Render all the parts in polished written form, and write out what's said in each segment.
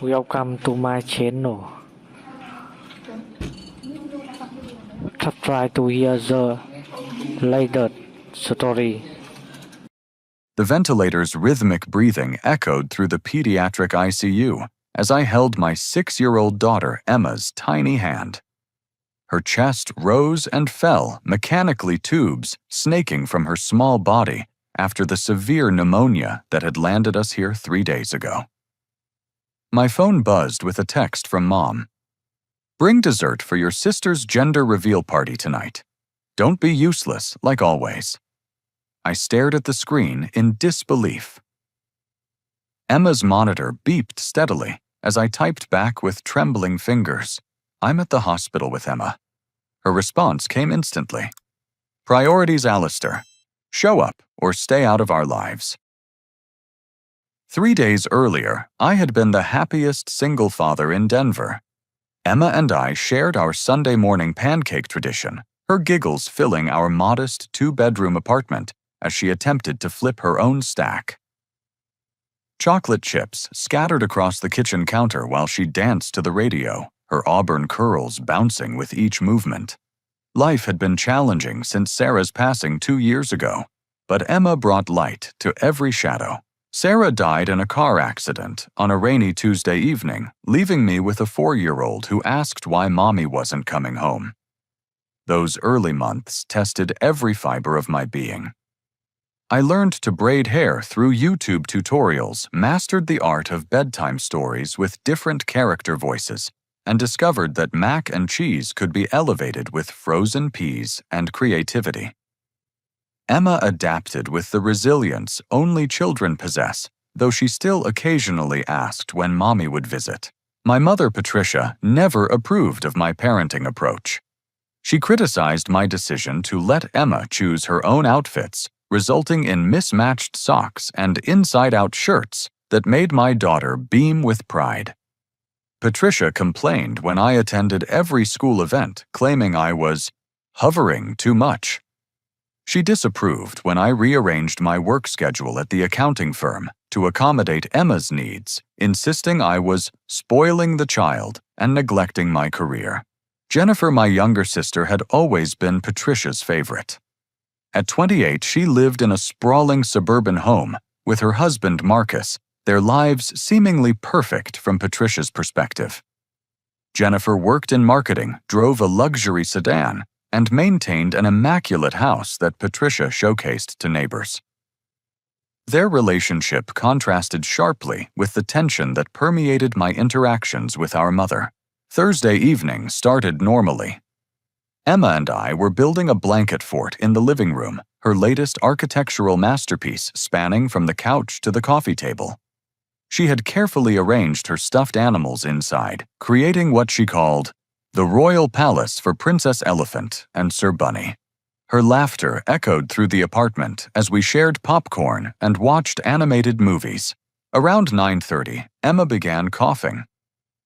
Welcome to my channel. Try to hear the latest story. The ventilator's rhythmic breathing echoed through the pediatric ICU as I held my 6-year-old daughter Emma's tiny hand. Her chest rose and fell, mechanically tubes snaking from her small body after the severe pneumonia that had landed us here 3 days ago. My phone buzzed with a text from Mom. "Bring dessert for your sister's gender reveal party tonight. Don't be useless, like always." I stared at the screen in disbelief. Emma's monitor beeped steadily as I typed back with trembling fingers. "I'm at the hospital with Emma." Her response came instantly. "Priorities, Alistair. Show up or stay out of our lives." 3 days earlier, I had been the happiest single father in Denver. Emma and I shared our Sunday morning pancake tradition, her giggles filling our modest 2-bedroom apartment as she attempted to flip her own stack. Chocolate chips scattered across the kitchen counter while she danced to the radio, her auburn curls bouncing with each movement. Life had been challenging since Sarah's passing 2 years ago, but Emma brought light to every shadow. Sarah died in a car accident on a rainy Tuesday evening, leaving me with a 4-year-old who asked why Mommy wasn't coming home. Those early months tested every fiber of my being. I learned to braid hair through YouTube tutorials, mastered the art of bedtime stories with different character voices, and discovered that mac and cheese could be elevated with frozen peas and creativity. Emma adapted with the resilience only children possess, though she still occasionally asked when Mommy would visit. My mother, Patricia, never approved of my parenting approach. She criticized my decision to let Emma choose her own outfits, resulting in mismatched socks and inside-out shirts that made my daughter beam with pride. Patricia complained when I attended every school event, claiming I was hovering too much. She disapproved when I rearranged my work schedule at the accounting firm to accommodate Emma's needs, insisting I was spoiling the child and neglecting my career. Jennifer, my younger sister, had always been Patricia's favorite. At 28, she lived in a sprawling suburban home with her husband Marcus, their lives seemingly perfect from Patricia's perspective. Jennifer worked in marketing, drove a luxury sedan, and maintained an immaculate house that Patricia showcased to neighbors. Their relationship contrasted sharply with the tension that permeated my interactions with our mother. Thursday evening started normally. Emma and I were building a blanket fort in the living room, her latest architectural masterpiece spanning from the couch to the coffee table. She had carefully arranged her stuffed animals inside, creating what she called the Royal Palace for Princess Elephant and Sir Bunny. Her laughter echoed through the apartment as we shared popcorn and watched animated movies. Around 9:30, Emma began coughing.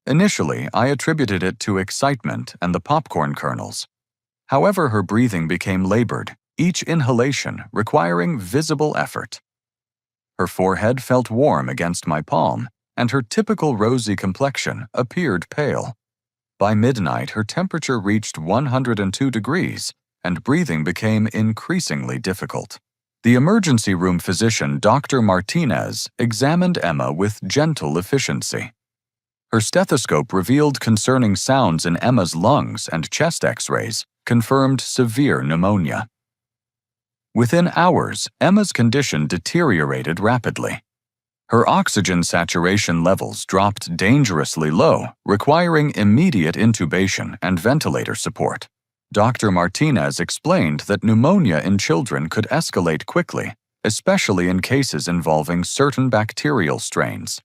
Initially, I attributed it to excitement and the popcorn kernels. However, her breathing became labored, each inhalation requiring visible effort. Her forehead felt warm against my palm, and her typical rosy complexion appeared pale. By midnight, her temperature reached 102 degrees, and breathing became increasingly difficult. The emergency room physician, Dr. Martinez, examined Emma with gentle efficiency. Her stethoscope revealed concerning sounds in Emma's lungs, and chest x-rays confirmed severe pneumonia. Within hours, Emma's condition deteriorated rapidly. Her oxygen saturation levels dropped dangerously low, requiring immediate intubation and ventilator support. Dr. Martinez explained that pneumonia in children could escalate quickly, especially in cases involving certain bacterial strains.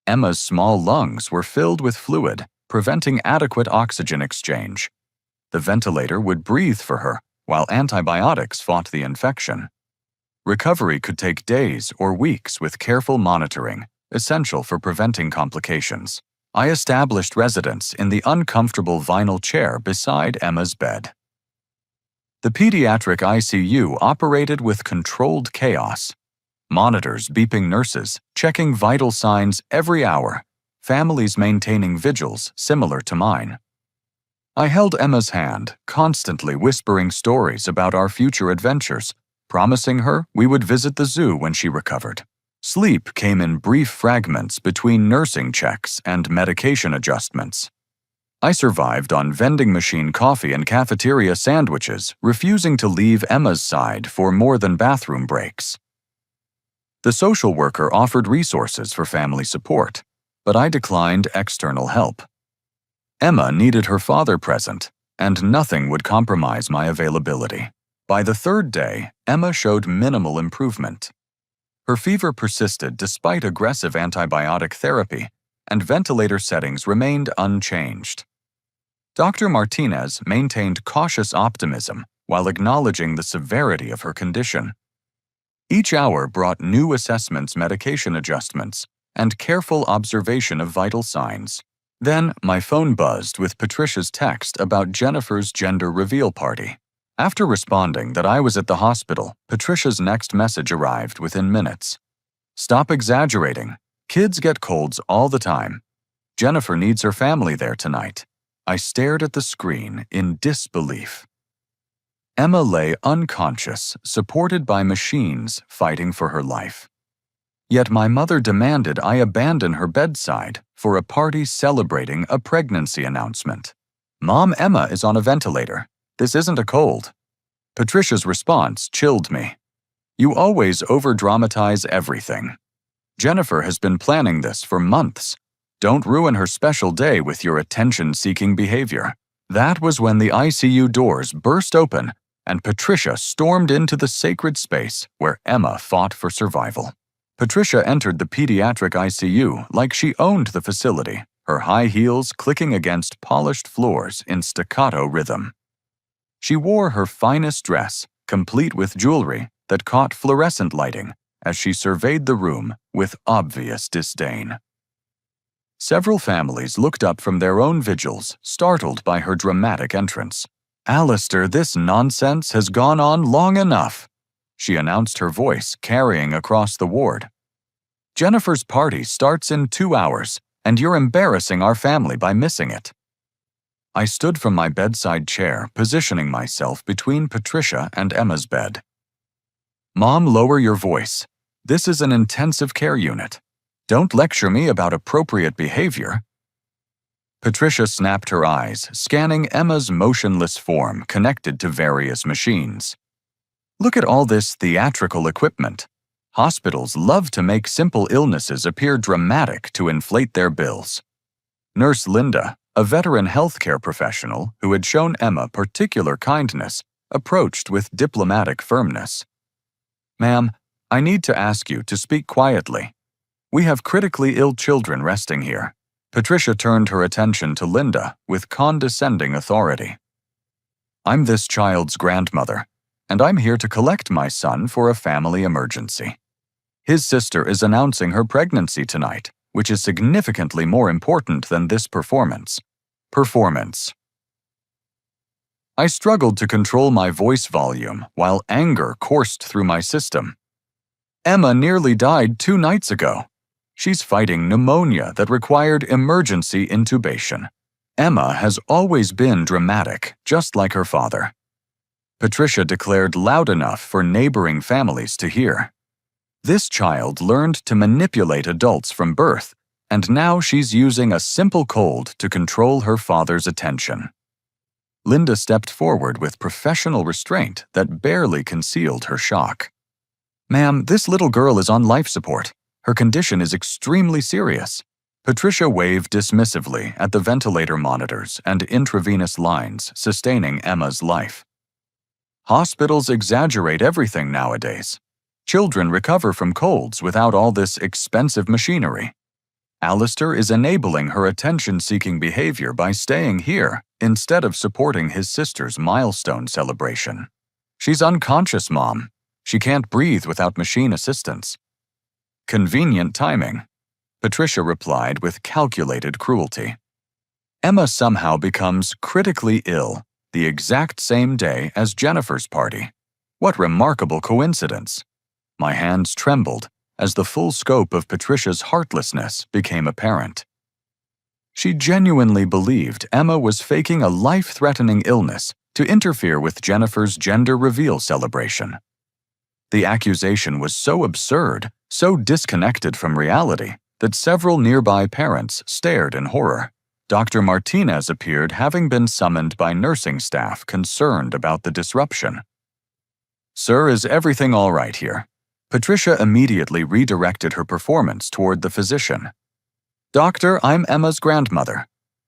Emma's small lungs were filled with fluid, preventing adequate oxygen exchange. The ventilator would breathe for her, while antibiotics fought the infection. Recovery could take days or weeks with careful monitoring, essential for preventing complications. I established residence in the uncomfortable vinyl chair beside Emma's bed. The pediatric ICU operated with controlled chaos. Monitors beeping nurses, checking vital signs every hour, families maintaining vigils similar to mine. I held Emma's hand, constantly whispering stories about our future adventures, promising her we would visit the zoo when she recovered. Sleep came in brief fragments between nursing checks and medication adjustments. I survived on vending machine coffee and cafeteria sandwiches, refusing to leave Emma's side for more than bathroom breaks. The social worker offered resources for family support, but I declined external help. Emma needed her father present, and nothing would compromise my availability. By the third day, Emma showed minimal improvement. Her fever persisted despite aggressive antibiotic therapy, and ventilator settings remained unchanged. Dr. Martinez maintained cautious optimism while acknowledging the severity of her condition. Each hour brought new assessments, medication adjustments, and careful observation of vital signs. Then, my phone buzzed with Patricia's text about Jennifer's gender reveal party. After responding that I was at the hospital, Patricia's next message arrived within minutes. "Stop exaggerating. Kids get colds all the time. Jennifer needs her family there tonight." I stared at the screen in disbelief. Emma lay unconscious, supported by machines fighting for her life. Yet my mother demanded I abandon her bedside for a party celebrating a pregnancy announcement. "Mom, Emma is on a ventilator. This isn't a cold." Patricia's response chilled me. "You always over-dramatize everything. Jennifer has been planning this for months. Don't ruin her special day with your attention-seeking behavior." That was when the ICU doors burst open and Patricia stormed into the sacred space where Emma fought for survival. Patricia entered the pediatric ICU like she owned the facility, her high heels clicking against polished floors in staccato rhythm. She wore her finest dress, complete with jewelry that caught fluorescent lighting as she surveyed the room with obvious disdain. Several families looked up from their own vigils, startled by her dramatic entrance. "Alistair, this nonsense has gone on long enough," she announced, her voice carrying across the ward. "Jennifer's party starts in 2 hours, and you're embarrassing our family by missing it." I stood from my bedside chair, positioning myself between Patricia and Emma's bed. "Mom, lower your voice. This is an intensive care unit. Don't lecture me about appropriate behavior." Patricia snapped her eyes, scanning Emma's motionless form connected to various machines. "Look at all this theatrical equipment. Hospitals love to make simple illnesses appear dramatic to inflate their bills." Nurse Linda, a veteran healthcare professional who had shown Emma particular kindness, approached with diplomatic firmness. "Ma'am, I need to ask you to speak quietly. We have critically ill children resting here." Patricia turned her attention to Linda with condescending authority. "I'm this child's grandmother, and I'm here to collect my son for a family emergency. His sister is announcing her pregnancy tonight, which is significantly more important than this performance." Performance. I struggled to control my voice volume while anger coursed through my system. "Emma nearly died 2 nights ago. She's fighting pneumonia that required emergency intubation. Emma has always been dramatic, just like her father." Patricia declared loud enough for neighboring families to hear. "This child learned to manipulate adults from birth, and now she's using a simple cold to control her father's attention." Linda stepped forward with professional restraint that barely concealed her shock. "Ma'am, this little girl is on life support. Her condition is extremely serious." Patricia waved dismissively at the ventilator monitors and intravenous lines sustaining Emma's life. "Hospitals exaggerate everything nowadays. Children recover from colds without all this expensive machinery. Alistair is enabling her attention-seeking behavior by staying here instead of supporting his sister's milestone celebration. She's unconscious, Mom. She can't breathe without machine assistance." "Convenient timing," Patricia replied with calculated cruelty. Emma somehow becomes critically ill the exact same day as Jennifer's party. What remarkable coincidence. My hands trembled as the full scope of Patricia's heartlessness became apparent. She genuinely believed Emma was faking a life-threatening illness to interfere with Jennifer's gender reveal celebration. The accusation was so absurd, so disconnected from reality, that several nearby parents stared in horror. Dr. Martinez appeared, having been summoned by nursing staff concerned about the disruption. "Sir, is everything all right here?" Patricia immediately redirected her performance toward the physician. "Doctor, I'm Emma's grandmother.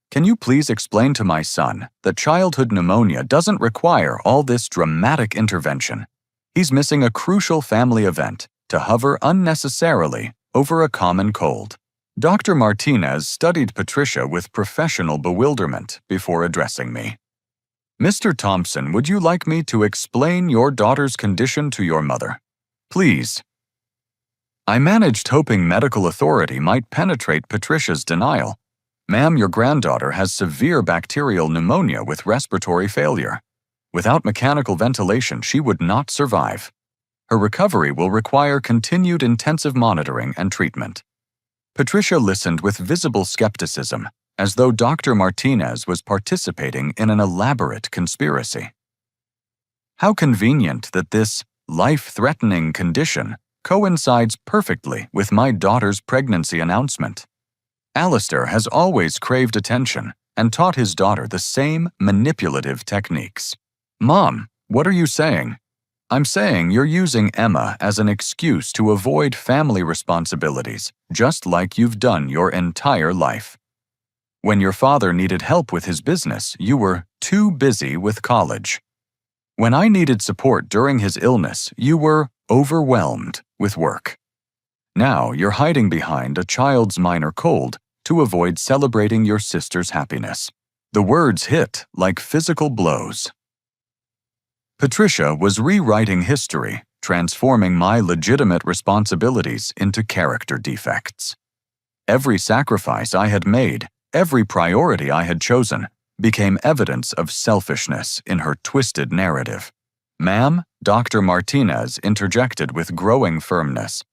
Can you please explain to my son that childhood pneumonia doesn't require all this dramatic intervention? He's missing a crucial family event to hover unnecessarily over a common cold." Dr. Martinez studied Patricia with professional bewilderment before addressing me. "Mr. Thompson, would you like me to explain your daughter's condition to your mother? Please." I managed, hoping medical authority might penetrate Patricia's denial. "Ma'am, your granddaughter has severe bacterial pneumonia with respiratory failure. Without mechanical ventilation, she would not survive. Her recovery will require continued intensive monitoring and treatment." Patricia listened with visible skepticism, as though Dr. Martinez was participating in an elaborate conspiracy. How convenient that this life-threatening condition coincides perfectly with my daughter's pregnancy announcement. Alistair has always craved attention and taught his daughter the same manipulative techniques. "Mom, what are you saying?" "I'm saying you're using Emma as an excuse to avoid family responsibilities, just like you've done your entire life. When your father needed help with his business, you were too busy with college. When I needed support during his illness, you were overwhelmed with work. Now you're hiding behind a child's minor cold to avoid celebrating your sister's happiness." The words hit like physical blows. Patricia was rewriting history, transforming my legitimate responsibilities into character defects. Every sacrifice I had made, every priority I had chosen, became evidence of selfishness in her twisted narrative. "Ma'am," Dr. Martinez interjected with growing firmness,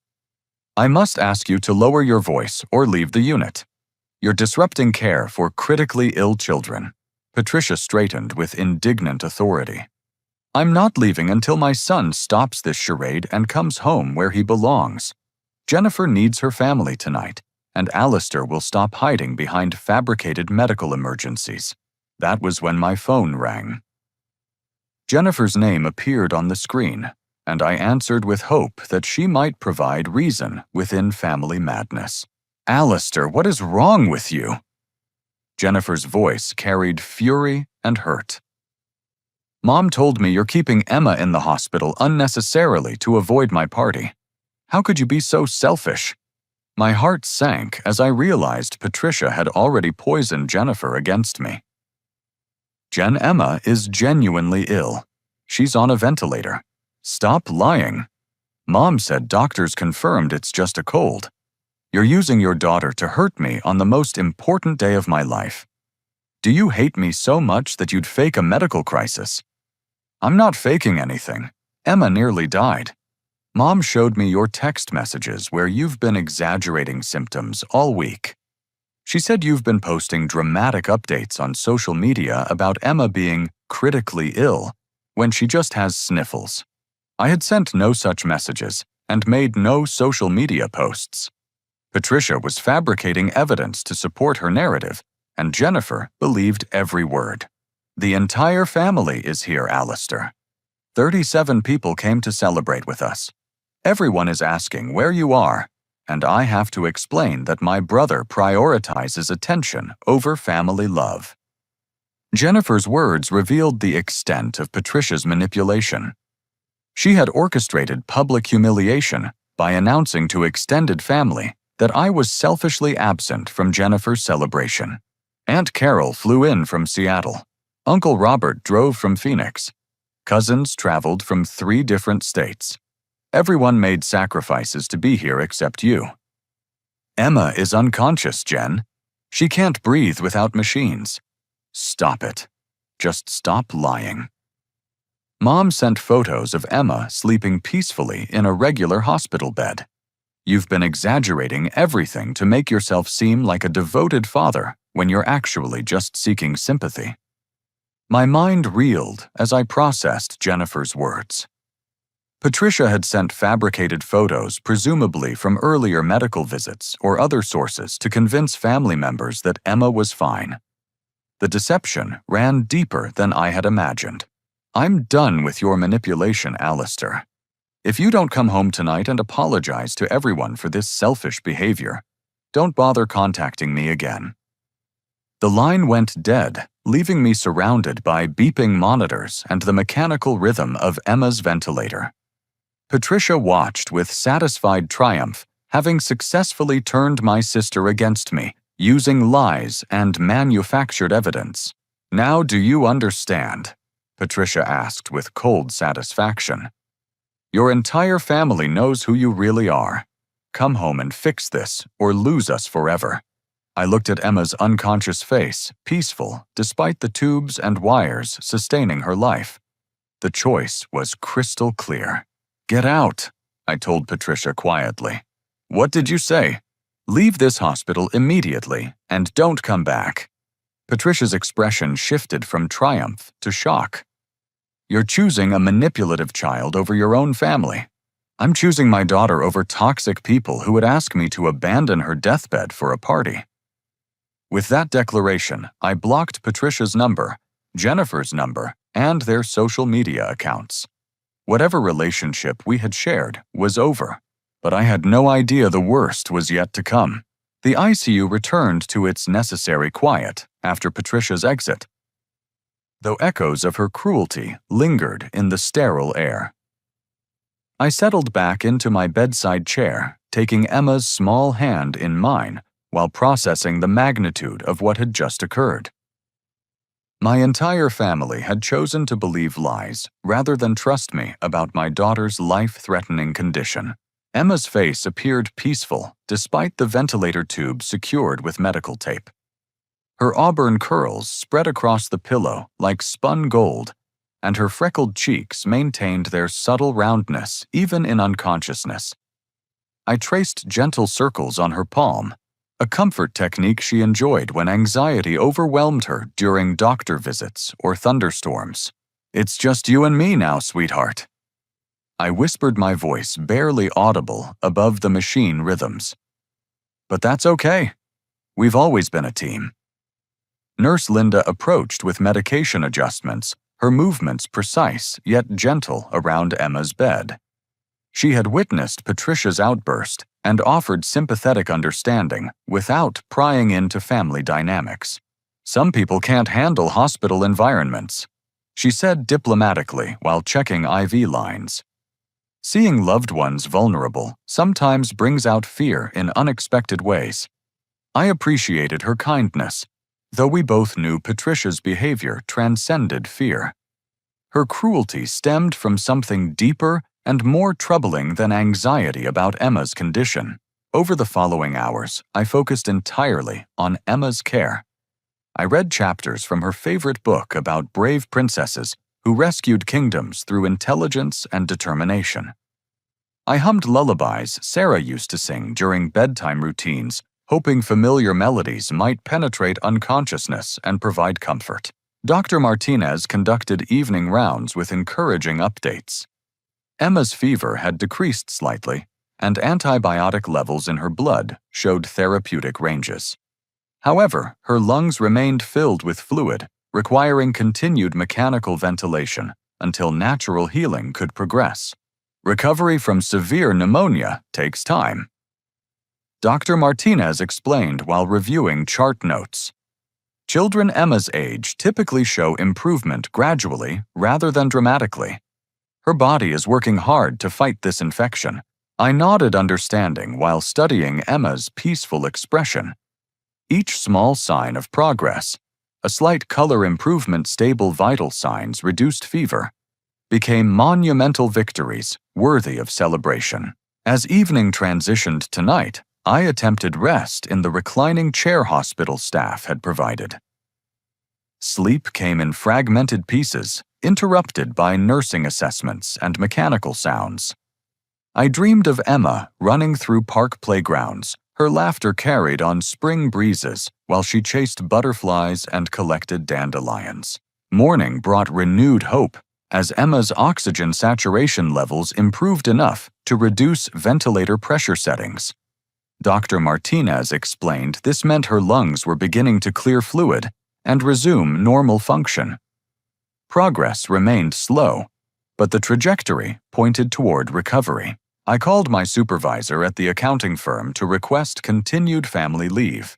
"I must ask you to lower your voice or leave the unit. You're disrupting care for critically ill children." Patricia straightened with indignant authority. "I'm not leaving until my son stops this charade and comes home where he belongs. Jennifer needs her family tonight, and Alistair will stop hiding behind fabricated medical emergencies." That was when my phone rang. Jennifer's name appeared on the screen, and I answered with hope that she might provide reason within family madness. "Alistair, what is wrong with you?" Jennifer's voice carried fury and hurt. "Mom told me you're keeping Emma in the hospital unnecessarily to avoid my party. How could you be so selfish?" My heart sank as I realized Patricia had already poisoned Jennifer against me. "Emma is genuinely ill. She's on a ventilator. Stop lying. Mom said doctors confirmed it's just a cold. You're using your daughter to hurt me on the most important day of my life. Do you hate me so much that you'd fake a medical crisis?" "I'm not faking anything. Emma nearly died. Mom showed me your text messages where you've been exaggerating symptoms all week. She said you've been posting dramatic updates on social media about Emma being critically ill when she just has sniffles. I had sent no such messages and made no social media posts. Patricia was fabricating evidence to support her narrative, and Jennifer believed every word. The entire family is here, Alistair. 37 people came to celebrate with us. Everyone is asking where you are, and I have to explain that my brother prioritizes attention over family love." Jennifer's words revealed the extent of Patricia's manipulation. She had orchestrated public humiliation by announcing to extended family that I was selfishly absent from Jennifer's celebration. Aunt Carol flew in from Seattle. Uncle Robert drove from Phoenix. Cousins traveled from 3 different states. Everyone made sacrifices to be here except you. "Emma is unconscious, Jen. She can't breathe without machines. Stop it. Just stop lying." Mom sent photos of Emma sleeping peacefully in a regular hospital bed. "You've been exaggerating everything to make yourself seem like a devoted father when you're actually just seeking sympathy. My mind reeled as I processed Jennifer's words. Patricia had sent fabricated photos, presumably from earlier medical visits or other sources, to convince family members that Emma was fine. The deception ran deeper than I had imagined. I'm done with your manipulation, Alistair. If you don't come home tonight and apologize to everyone for this selfish behavior, don't bother contacting me again. The line went dead, leaving me surrounded by beeping monitors and the mechanical rhythm of Emma's ventilator. Patricia watched with satisfied triumph, having successfully turned my sister against me, using lies and manufactured evidence. Now do you understand? Patricia asked with cold satisfaction. Your entire family knows who you really are. Come home and fix this, or lose us forever. I looked at Emma's unconscious face, peaceful, despite the tubes and wires sustaining her life. The choice was crystal clear. Get out, I told Patricia quietly. What did you say? Leave this hospital immediately and don't come back. Patricia's expression shifted from triumph to shock. You're choosing a manipulative child over your own family. I'm choosing my daughter over toxic people who would ask me to abandon her deathbed for a party. With that declaration, I blocked Patricia's number, Jennifer's number, and their social media accounts. Whatever relationship we had shared was over, but I had no idea the worst was yet to come. The ICU returned to its necessary quiet after Patricia's exit, though echoes of her cruelty lingered in the sterile air. I settled back into my bedside chair, taking Emma's small hand in mine while processing the magnitude of what had just occurred. My entire family had chosen to believe lies rather than trust me about my daughter's life-threatening condition. Emma's face appeared peaceful despite the ventilator tube secured with medical tape. Her auburn curls spread across the pillow like spun gold, and her freckled cheeks maintained their subtle roundness even in unconsciousness. I traced gentle circles on her palm, a comfort technique she enjoyed when anxiety overwhelmed her during doctor visits or thunderstorms. It's just you and me now, sweetheart. I whispered, my voice barely audible above the machine rhythms. But that's okay. We've always been a team. Nurse Linda approached with medication adjustments, her movements precise yet gentle around Emma's bed. She had witnessed Patricia's outburst and offered sympathetic understanding without prying into family dynamics. Some people can't handle hospital environments, she said diplomatically while checking IV lines. Seeing loved ones vulnerable sometimes brings out fear in unexpected ways. I appreciated her kindness, though we both knew Patricia's behavior transcended fear. Her cruelty stemmed from something deeper and more troubling than anxiety about Emma's condition. Over the following hours, I focused entirely on Emma's care. I read chapters from her favorite book about brave princesses who rescued kingdoms through intelligence and determination. I hummed lullabies Sarah used to sing during bedtime routines, hoping familiar melodies might penetrate unconsciousness and provide comfort. Dr. Martinez conducted evening rounds with encouraging updates. Emma's fever had decreased slightly, and antibiotic levels in her blood showed therapeutic ranges. However, her lungs remained filled with fluid, requiring continued mechanical ventilation until natural healing could progress. Recovery from severe pneumonia takes time. Dr. Martinez explained while reviewing chart notes. Children Emma's age typically show improvement gradually rather than dramatically. Her body is working hard to fight this infection. I nodded understanding while studying Emma's peaceful expression. Each small sign of progress, a slight color improvement, stable vital signs, reduced fever, became monumental victories worthy of celebration. As evening transitioned to night, I attempted rest in the reclining chair hospital staff had provided. Sleep came in fragmented pieces, interrupted by nursing assessments and mechanical sounds. I dreamed of Emma running through park playgrounds, Her laughter carried on spring breezes while she chased butterflies and collected dandelions. Morning brought renewed hope as Emma's oxygen saturation levels improved enough to reduce ventilator pressure settings. Dr. Martinez explained this meant her lungs were beginning to clear fluid and resume normal function. Progress remained slow, but the trajectory pointed toward recovery. I called my supervisor at the accounting firm to request continued family leave.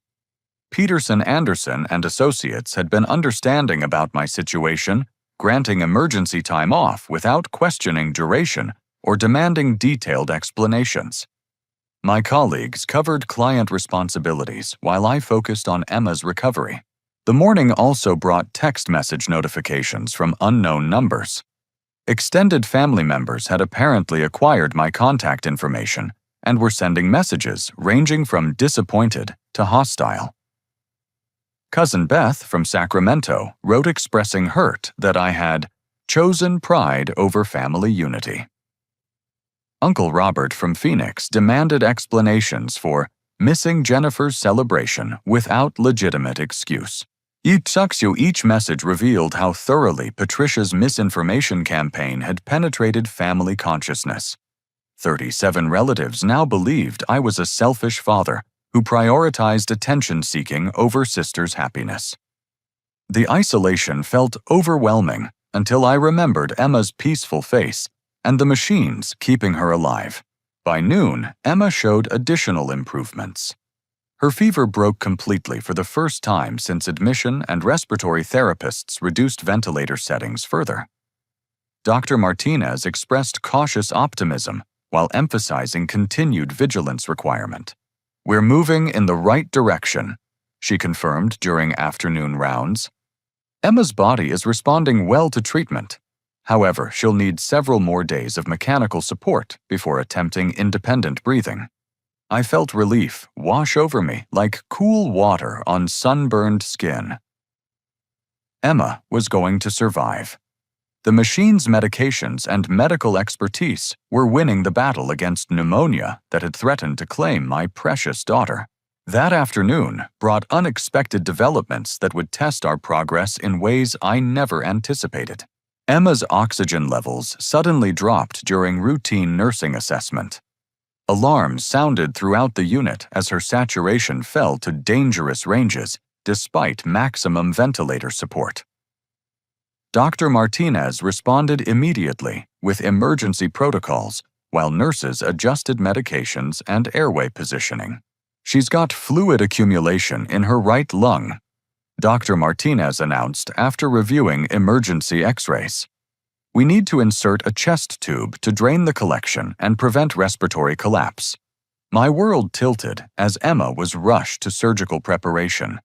Peterson Anderson and Associates had been understanding about my situation, granting emergency time off without questioning duration or demanding detailed explanations. My colleagues covered client responsibilities while I focused on Emma's recovery. The morning also brought text message notifications from unknown numbers. Extended family members had apparently acquired my contact information and were sending messages ranging from disappointed to hostile. Cousin Beth from Sacramento wrote expressing hurt that I had chosen pride over family unity. Uncle Robert from Phoenix demanded explanations for missing Jennifer's celebration without legitimate excuse. Each message revealed how thoroughly Patricia's misinformation campaign had penetrated family consciousness. 37 relatives now believed I was a selfish father who prioritized attention-seeking over sister's happiness. The isolation felt overwhelming until I remembered Emma's peaceful face and the machines keeping her alive. By noon, Emma showed additional improvements. Her fever broke completely for the first time since admission, and respiratory therapists reduced ventilator settings further. Dr. Martinez expressed cautious optimism while emphasizing continued vigilance requirement. "We're moving in the right direction," she confirmed during afternoon rounds. Emma's body is responding well to treatment. However, she'll need several more days of mechanical support before attempting independent breathing. I felt relief wash over me like cool water on sunburned skin. Emma was going to survive. The machine's medications and medical expertise were winning the battle against pneumonia that had threatened to claim my precious daughter. That afternoon brought unexpected developments that would test our progress in ways I never anticipated. Emma's oxygen levels suddenly dropped during routine nursing assessment. Alarms sounded throughout the unit as her saturation fell to dangerous ranges despite maximum ventilator support. Dr. Martinez responded immediately with emergency protocols while nurses adjusted medications and airway positioning. "She's got fluid accumulation in her right lung," Dr. Martinez announced after reviewing emergency x-rays. "We need to insert a chest tube to drain the collection and prevent respiratory collapse." My world tilted as Emma was rushed to surgical preparation.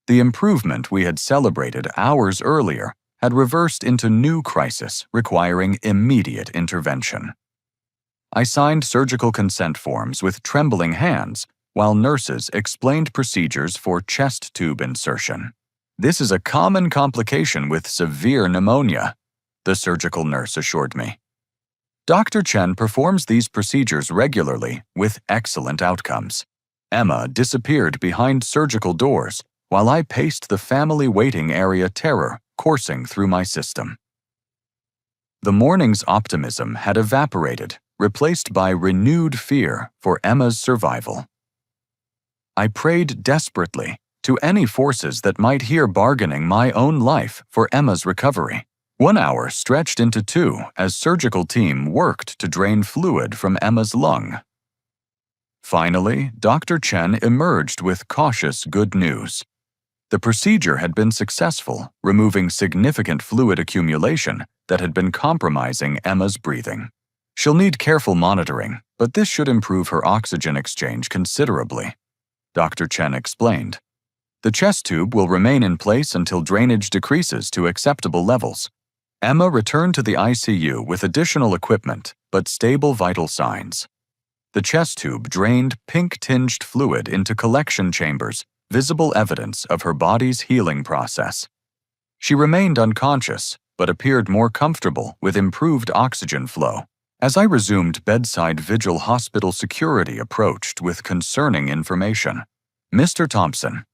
The improvement we had celebrated hours earlier had reversed into new crisis requiring immediate intervention. I signed surgical consent forms with trembling hands while nurses explained procedures for chest tube insertion. "This is a common complication with severe pneumonia," the surgical nurse assured me. Dr. Chen performs these procedures regularly with excellent outcomes. Emma disappeared behind surgical doors while I paced the family waiting area, terror coursing through my system. The morning's optimism had evaporated, replaced by renewed fear for Emma's survival. I prayed desperately to any forces that might hear bargaining my own life for Emma's recovery. 1 hour stretched into 2 as surgical team worked to drain fluid from Emma's lung. Finally, Dr. Chen emerged with cautious good news. The procedure had been successful, removing significant fluid accumulation that had been compromising Emma's breathing. "She'll need careful monitoring, but this should improve her oxygen exchange considerably," Dr. Chen explained. "The chest tube will remain in place until drainage decreases to acceptable levels." Emma returned to the ICU with additional equipment but stable vital signs. The chest tube drained pink-tinged fluid into collection chambers, visible evidence of her body's healing process. She remained unconscious, but appeared more comfortable with improved oxygen flow. As I resumed bedside vigil, hospital security approached with concerning information. "Mr. Thompson,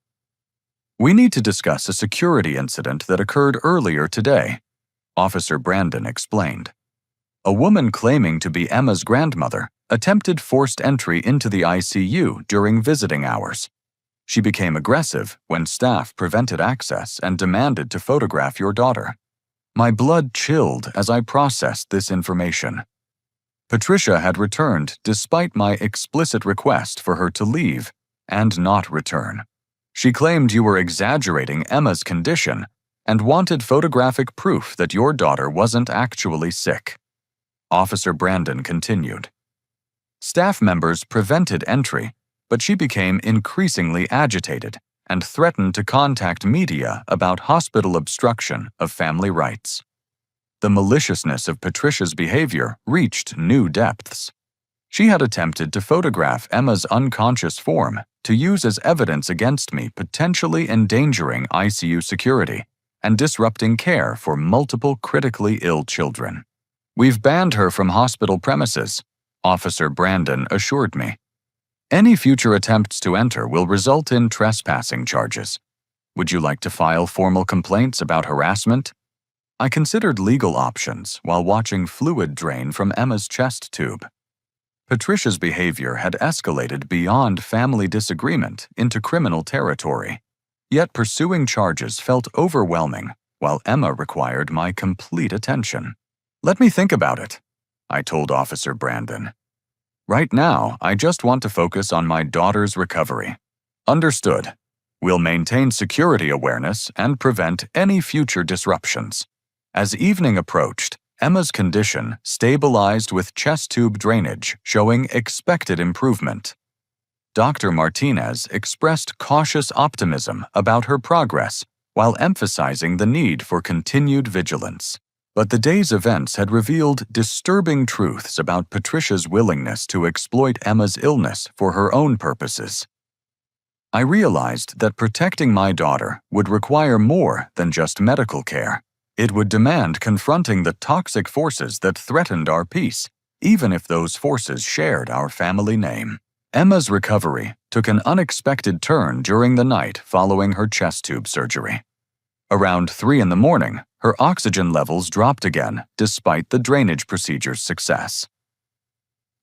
we need to discuss a security incident that occurred earlier today," Officer Brandon explained. "A woman claiming to be Emma's grandmother attempted forced entry into the ICU during visiting hours. She became aggressive when staff prevented access and demanded to photograph your daughter." My blood chilled as I processed this information. Patricia had returned despite my explicit request for her to leave and not return. She claimed you were exaggerating Emma's condition and wanted photographic proof that your daughter wasn't actually sick. Officer Brandon continued. Staff members prevented entry, but she became increasingly agitated and threatened to contact media about hospital obstruction of family rights. The maliciousness of Patricia's behavior reached new depths. She had attempted to photograph Emma's unconscious form to use as evidence against me, potentially endangering ICU security and disrupting care for multiple critically ill children. "We've banned her from hospital premises," Officer Brandon assured me. "Any future attempts to enter will result in trespassing charges. Would you like to file formal complaints about harassment?" I considered legal options while watching fluid drain from Emma's chest tube. Patricia's behavior had escalated beyond family disagreement into criminal territory, yet pursuing charges felt overwhelming while Emma required my complete attention. "Let me think about it," I told Officer Brandon. "Right now, I just want to focus on my daughter's recovery." "Understood. We'll maintain security awareness and prevent any future disruptions." As evening approached, Emma's condition stabilized with chest tube drainage, showing expected improvement. Dr. Martinez expressed cautious optimism about her progress while emphasizing the need for continued vigilance. But the day's events had revealed disturbing truths about Patricia's willingness to exploit Emma's illness for her own purposes. I realized that protecting my daughter would require more than just medical care. It would demand confronting the toxic forces that threatened our peace, even if those forces shared our family name. Emma's recovery took an unexpected turn during the night following her chest tube surgery. Around 3 a.m, her oxygen levels dropped again despite the drainage procedure's success.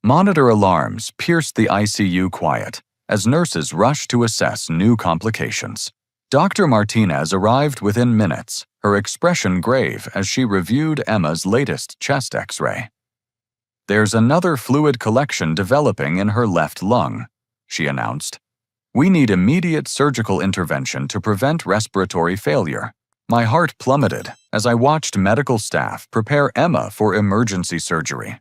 Monitor alarms pierced the ICU quiet as nurses rushed to assess new complications. Dr. Martinez arrived within minutes, her expression grave as she reviewed Emma's latest chest X-ray. "There's another fluid collection developing in her left lung," she announced. "We need immediate surgical intervention to prevent respiratory failure." My heart plummeted as I watched medical staff prepare Emma for emergency surgery.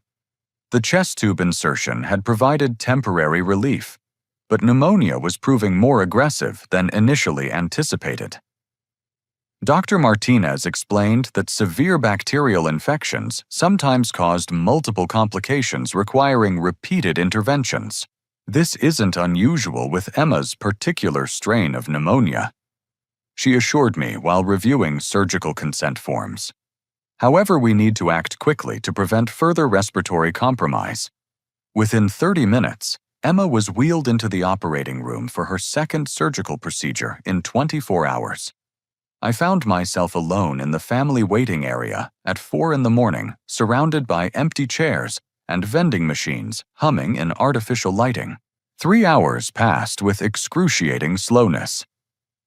The chest tube insertion had provided temporary relief, but pneumonia was proving more aggressive than initially anticipated. Dr. Martinez explained that severe bacterial infections sometimes caused multiple complications requiring repeated interventions. This isn't unusual with Emma's particular strain of pneumonia, she assured me while reviewing surgical consent forms. However, we need to act quickly to prevent further respiratory compromise. Within 30 minutes, Emma was wheeled into the operating room for her second surgical procedure in 24 hours. I found myself alone in the family waiting area at 4 a.m, surrounded by empty chairs and vending machines humming in artificial lighting. 3 hours passed with excruciating slowness.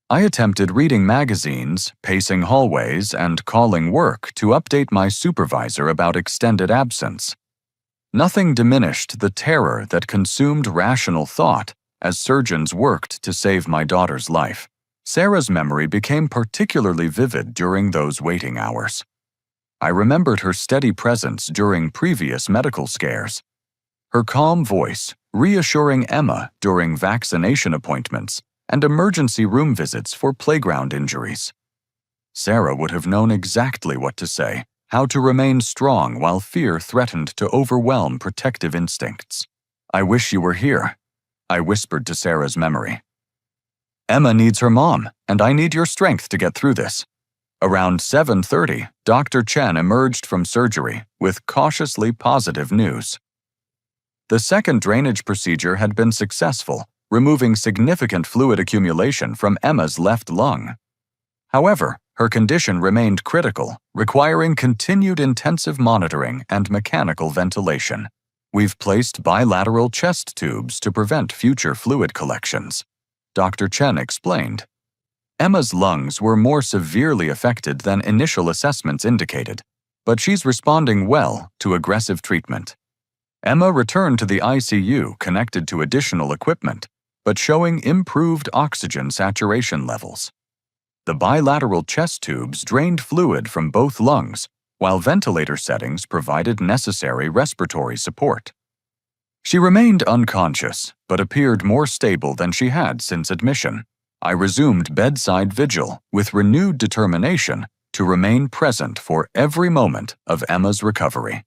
I attempted reading magazines, pacing hallways, and calling work to update my supervisor about extended absence. Nothing diminished the terror that consumed rational thought as surgeons worked to save my daughter's life. Sarah's memory became particularly vivid during those waiting hours. I remembered her steady presence during previous medical scares. Her calm voice, reassuring Emma during vaccination appointments and emergency room visits for playground injuries. Sarah would have known exactly what to say, how to remain strong while fear threatened to overwhelm protective instincts. "I wish you were here," I whispered to Sarah's memory. "Emma needs her mom, and I need your strength to get through this," Around 7:30, Dr. Chen emerged from surgery with cautiously positive news. The second drainage procedure had been successful, removing significant fluid accumulation from Emma's left lung. However, her condition remained critical, requiring continued intensive monitoring and mechanical ventilation. We've placed bilateral chest tubes to prevent future fluid collections, Dr. Chen explained. Emma's lungs were more severely affected than initial assessments indicated, but she's responding well to aggressive treatment. Emma returned to the ICU connected to additional equipment, but showing improved oxygen saturation levels. The bilateral chest tubes drained fluid from both lungs, while ventilator settings provided necessary respiratory support. She remained unconscious, but appeared more stable than she had since admission. I resumed bedside vigil with renewed determination to remain present for every moment of Emma's recovery.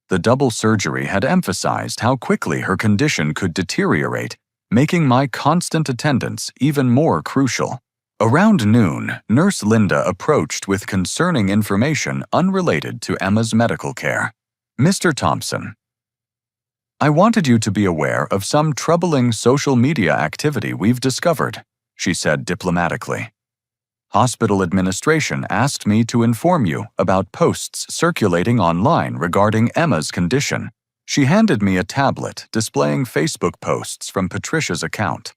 The double surgery had emphasized how quickly her condition could deteriorate, making my constant attendance even more crucial. Around noon, Nurse Linda approached with concerning information unrelated to Emma's medical care. "Mr. Thompson, I wanted you to be aware of some troubling social media activity we've discovered," she said diplomatically. "Hospital administration asked me to inform you about posts circulating online regarding Emma's condition." She handed me a tablet displaying Facebook posts from Patricia's account.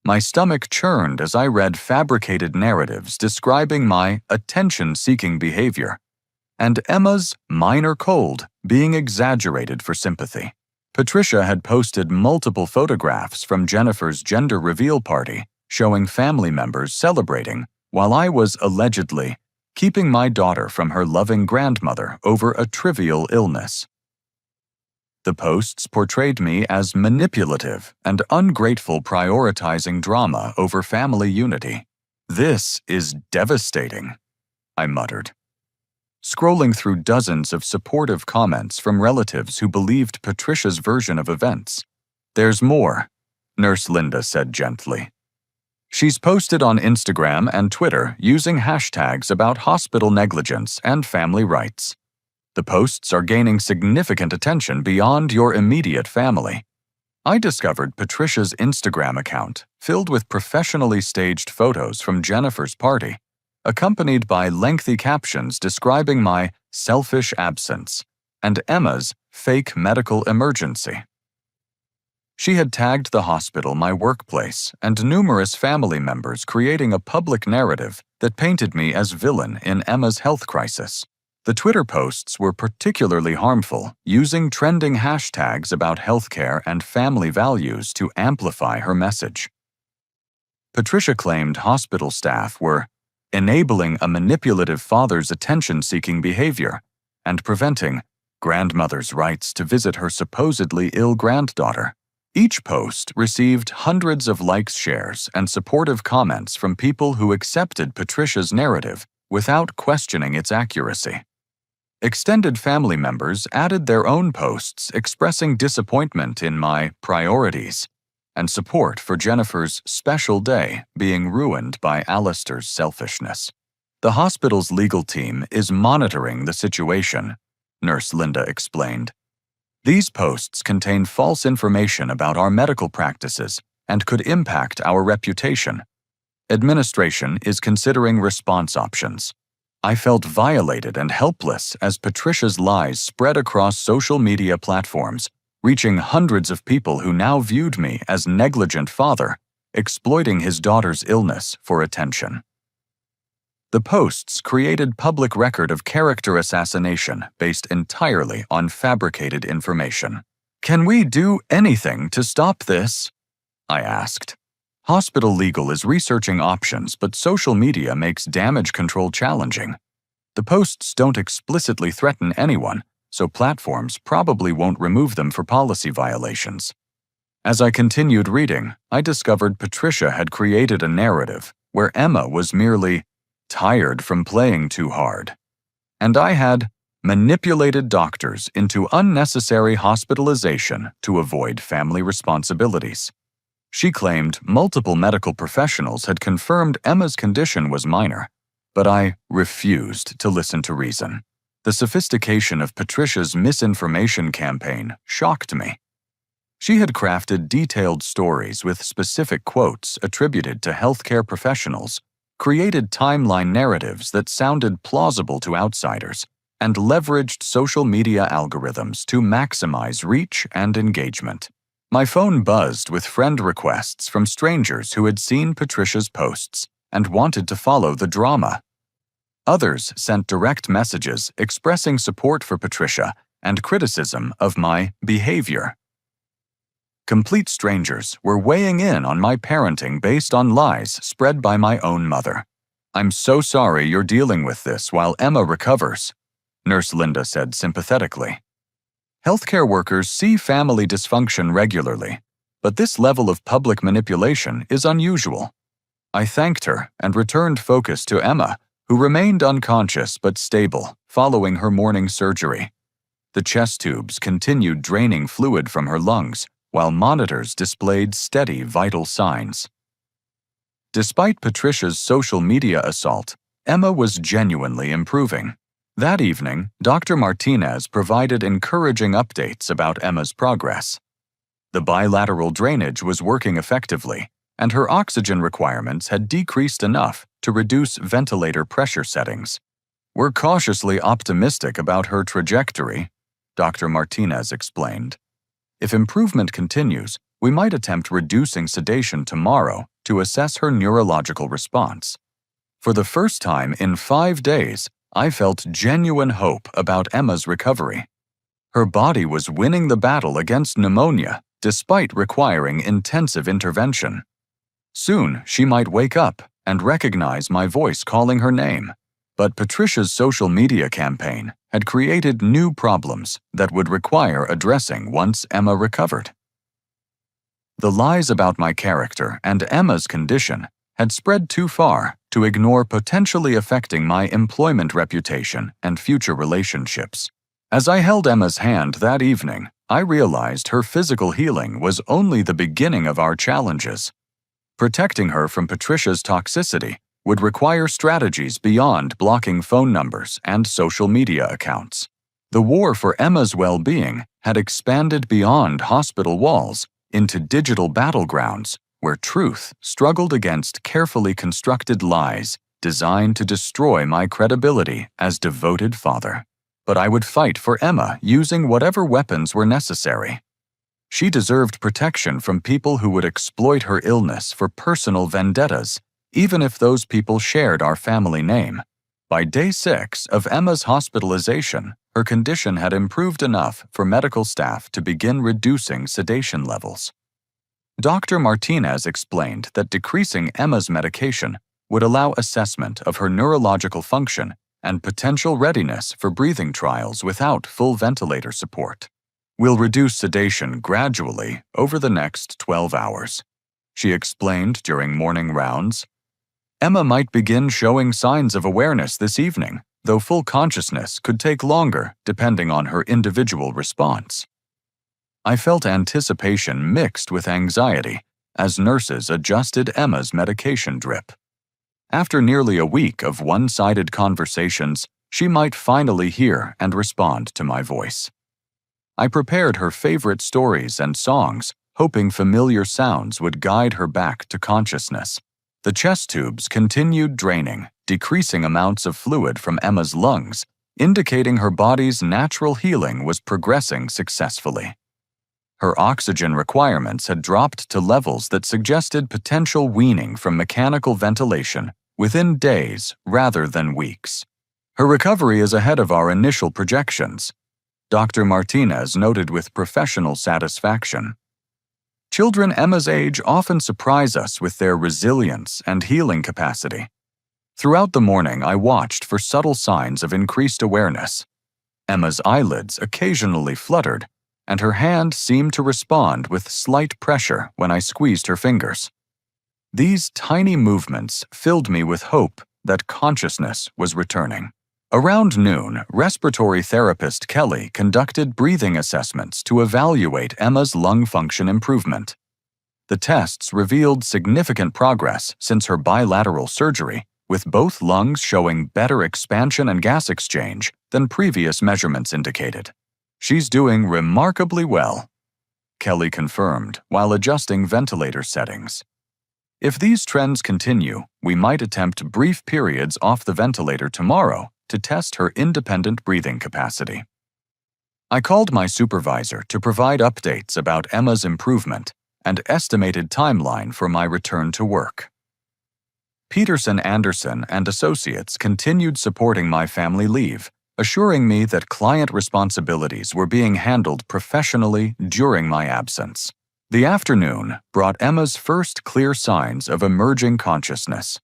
My stomach churned as I read fabricated narratives describing my attention-seeking behavior, and Emma's minor cold being exaggerated for sympathy. Patricia had posted multiple photographs from Jennifer's gender reveal party, showing family members celebrating, while I was allegedly keeping my daughter from her loving grandmother over a trivial illness. The posts portrayed me as manipulative and ungrateful, prioritizing drama over family unity. "This is devastating," I muttered. Scrolling through dozens of supportive comments from relatives who believed Patricia's version of events. "There's more," Nurse Linda said gently. "She's posted on Instagram and Twitter using hashtags about hospital negligence and family rights. The posts are gaining significant attention beyond your immediate family." I discovered Patricia's Instagram account filled with professionally staged photos from Jennifer's party, accompanied by lengthy captions describing my selfish absence and Emma's fake medical emergency. She had tagged the hospital my workplace and numerous family members, creating a public narrative that painted me as villain in Emma's health crisis. The Twitter posts were particularly harmful, using trending hashtags about healthcare and family values to amplify her message. Patricia claimed hospital staff were enabling a manipulative father's attention-seeking behavior and preventing grandmother's rights to visit her supposedly ill granddaughter. Each post received hundreds of likes, shares, and supportive comments from people who accepted Patricia's narrative without questioning its accuracy. Extended family members added their own posts expressing disappointment in my priorities and support for Jennifer's special day being ruined by Alistair's selfishness. "The hospital's legal team is monitoring the situation," Nurse Linda explained. "These posts contain false information about our medical practices and could impact our reputation. Administration is considering response options." I felt violated and helpless as Patricia's lies spread across social media platforms, reaching hundreds of people who now viewed me as negligent father, exploiting his daughter's illness for attention. The posts created public record of character assassination based entirely on fabricated information. "Can we do anything to stop this?" I asked. Hospital legal is researching options, but social media makes damage control challenging. The posts don't explicitly threaten anyone, so platforms probably won't remove them for policy violations. As I continued reading, I discovered Patricia had created a narrative where Emma was merely tired from playing too hard, and I had manipulated doctors into unnecessary hospitalization to avoid family responsibilities. She claimed multiple medical professionals had confirmed Emma's condition was minor, But I refused to listen to reason. The sophistication of Patricia's misinformation campaign shocked me. She had crafted detailed stories with specific quotes attributed to healthcare professionals, created timeline narratives that sounded plausible to outsiders, and leveraged social media algorithms to maximize reach and engagement. My phone buzzed with friend requests from strangers who had seen Patricia's posts and wanted to follow the drama. Others sent direct messages expressing support for Patricia and criticism of my behavior. Complete strangers were weighing in on my parenting based on lies spread by my own mother. "I'm so sorry you're dealing with this while Emma recovers," Nurse Linda said sympathetically. Healthcare workers see family dysfunction regularly, but this level of public manipulation is unusual. I thanked her and returned focus to Emma, who remained unconscious but stable following her morning surgery. The chest tubes continued draining fluid from her lungs, while monitors displayed steady vital signs. Despite Patricia's social media assault, Emma was genuinely improving. That evening, Dr. Martinez provided encouraging updates about Emma's progress. The bilateral drainage was working effectively, and her oxygen requirements had decreased enough to reduce ventilator pressure settings. "We're cautiously optimistic about her trajectory," Dr. Martinez explained. "If improvement continues, we might attempt reducing sedation tomorrow to assess her neurological response." For the first time in 5 days, I felt genuine hope about Emma's recovery. Her body was winning the battle against pneumonia, despite requiring intensive intervention. Soon, she might wake up and recognize my voice calling her name. But Patricia's social media campaign had created new problems that would require addressing once Emma recovered. The lies about my character and Emma's condition had spread too far to ignore potentially affecting my employment reputation and future relationships. As I held Emma's hand that evening, I realized her physical healing was only the beginning of our challenges. Protecting her from Patricia's toxicity would require strategies beyond blocking phone numbers and social media accounts. The war for Emma's well-being had expanded beyond hospital walls into digital battlegrounds where truth struggled against carefully constructed lies designed to destroy my credibility as devoted father. But I would fight for Emma using whatever weapons were necessary. She deserved protection from people who would exploit her illness for personal vendettas, even if those people shared our family name. By day 6 of Emma's hospitalization, her condition had improved enough for medical staff to begin reducing sedation levels. Dr. Martinez explained that decreasing Emma's medication would allow assessment of her neurological function and potential readiness for breathing trials without full ventilator support. "We'll reduce sedation gradually over the next 12 hours," she explained during morning rounds. "Emma might begin showing signs of awareness this evening, though full consciousness could take longer depending on her individual response." I felt anticipation mixed with anxiety as nurses adjusted Emma's medication drip. After nearly a week of one-sided conversations, she might finally hear and respond to my voice. I prepared her favorite stories and songs, hoping familiar sounds would guide her back to consciousness. The chest tubes continued draining, decreasing amounts of fluid from Emma's lungs, indicating her body's natural healing was progressing successfully. Her oxygen requirements had dropped to levels that suggested potential weaning from mechanical ventilation within days rather than weeks. "Her recovery is ahead of our initial projections," Dr. Martinez noted with professional satisfaction. Children Emma's age often surprise us with their resilience and healing capacity. Throughout the morning, I watched for subtle signs of increased awareness. Emma's eyelids occasionally fluttered, and her hand seemed to respond with slight pressure when I squeezed her fingers. These tiny movements filled me with hope that consciousness was returning. Around noon, respiratory therapist Kelly conducted breathing assessments to evaluate Emma's lung function improvement. The tests revealed significant progress since her bilateral surgery, with both lungs showing better expansion and gas exchange than previous measurements indicated. She's doing remarkably well, Kelly confirmed while adjusting ventilator settings. If these trends continue, we might attempt brief periods off the ventilator tomorrow to test her independent breathing capacity. I called my supervisor to provide updates about Emma's improvement and estimated timeline for my return to work. Peterson Anderson and Associates continued supporting my family leave, assuring me that client responsibilities were being handled professionally during my absence. The afternoon brought Emma's first clear signs of emerging consciousness.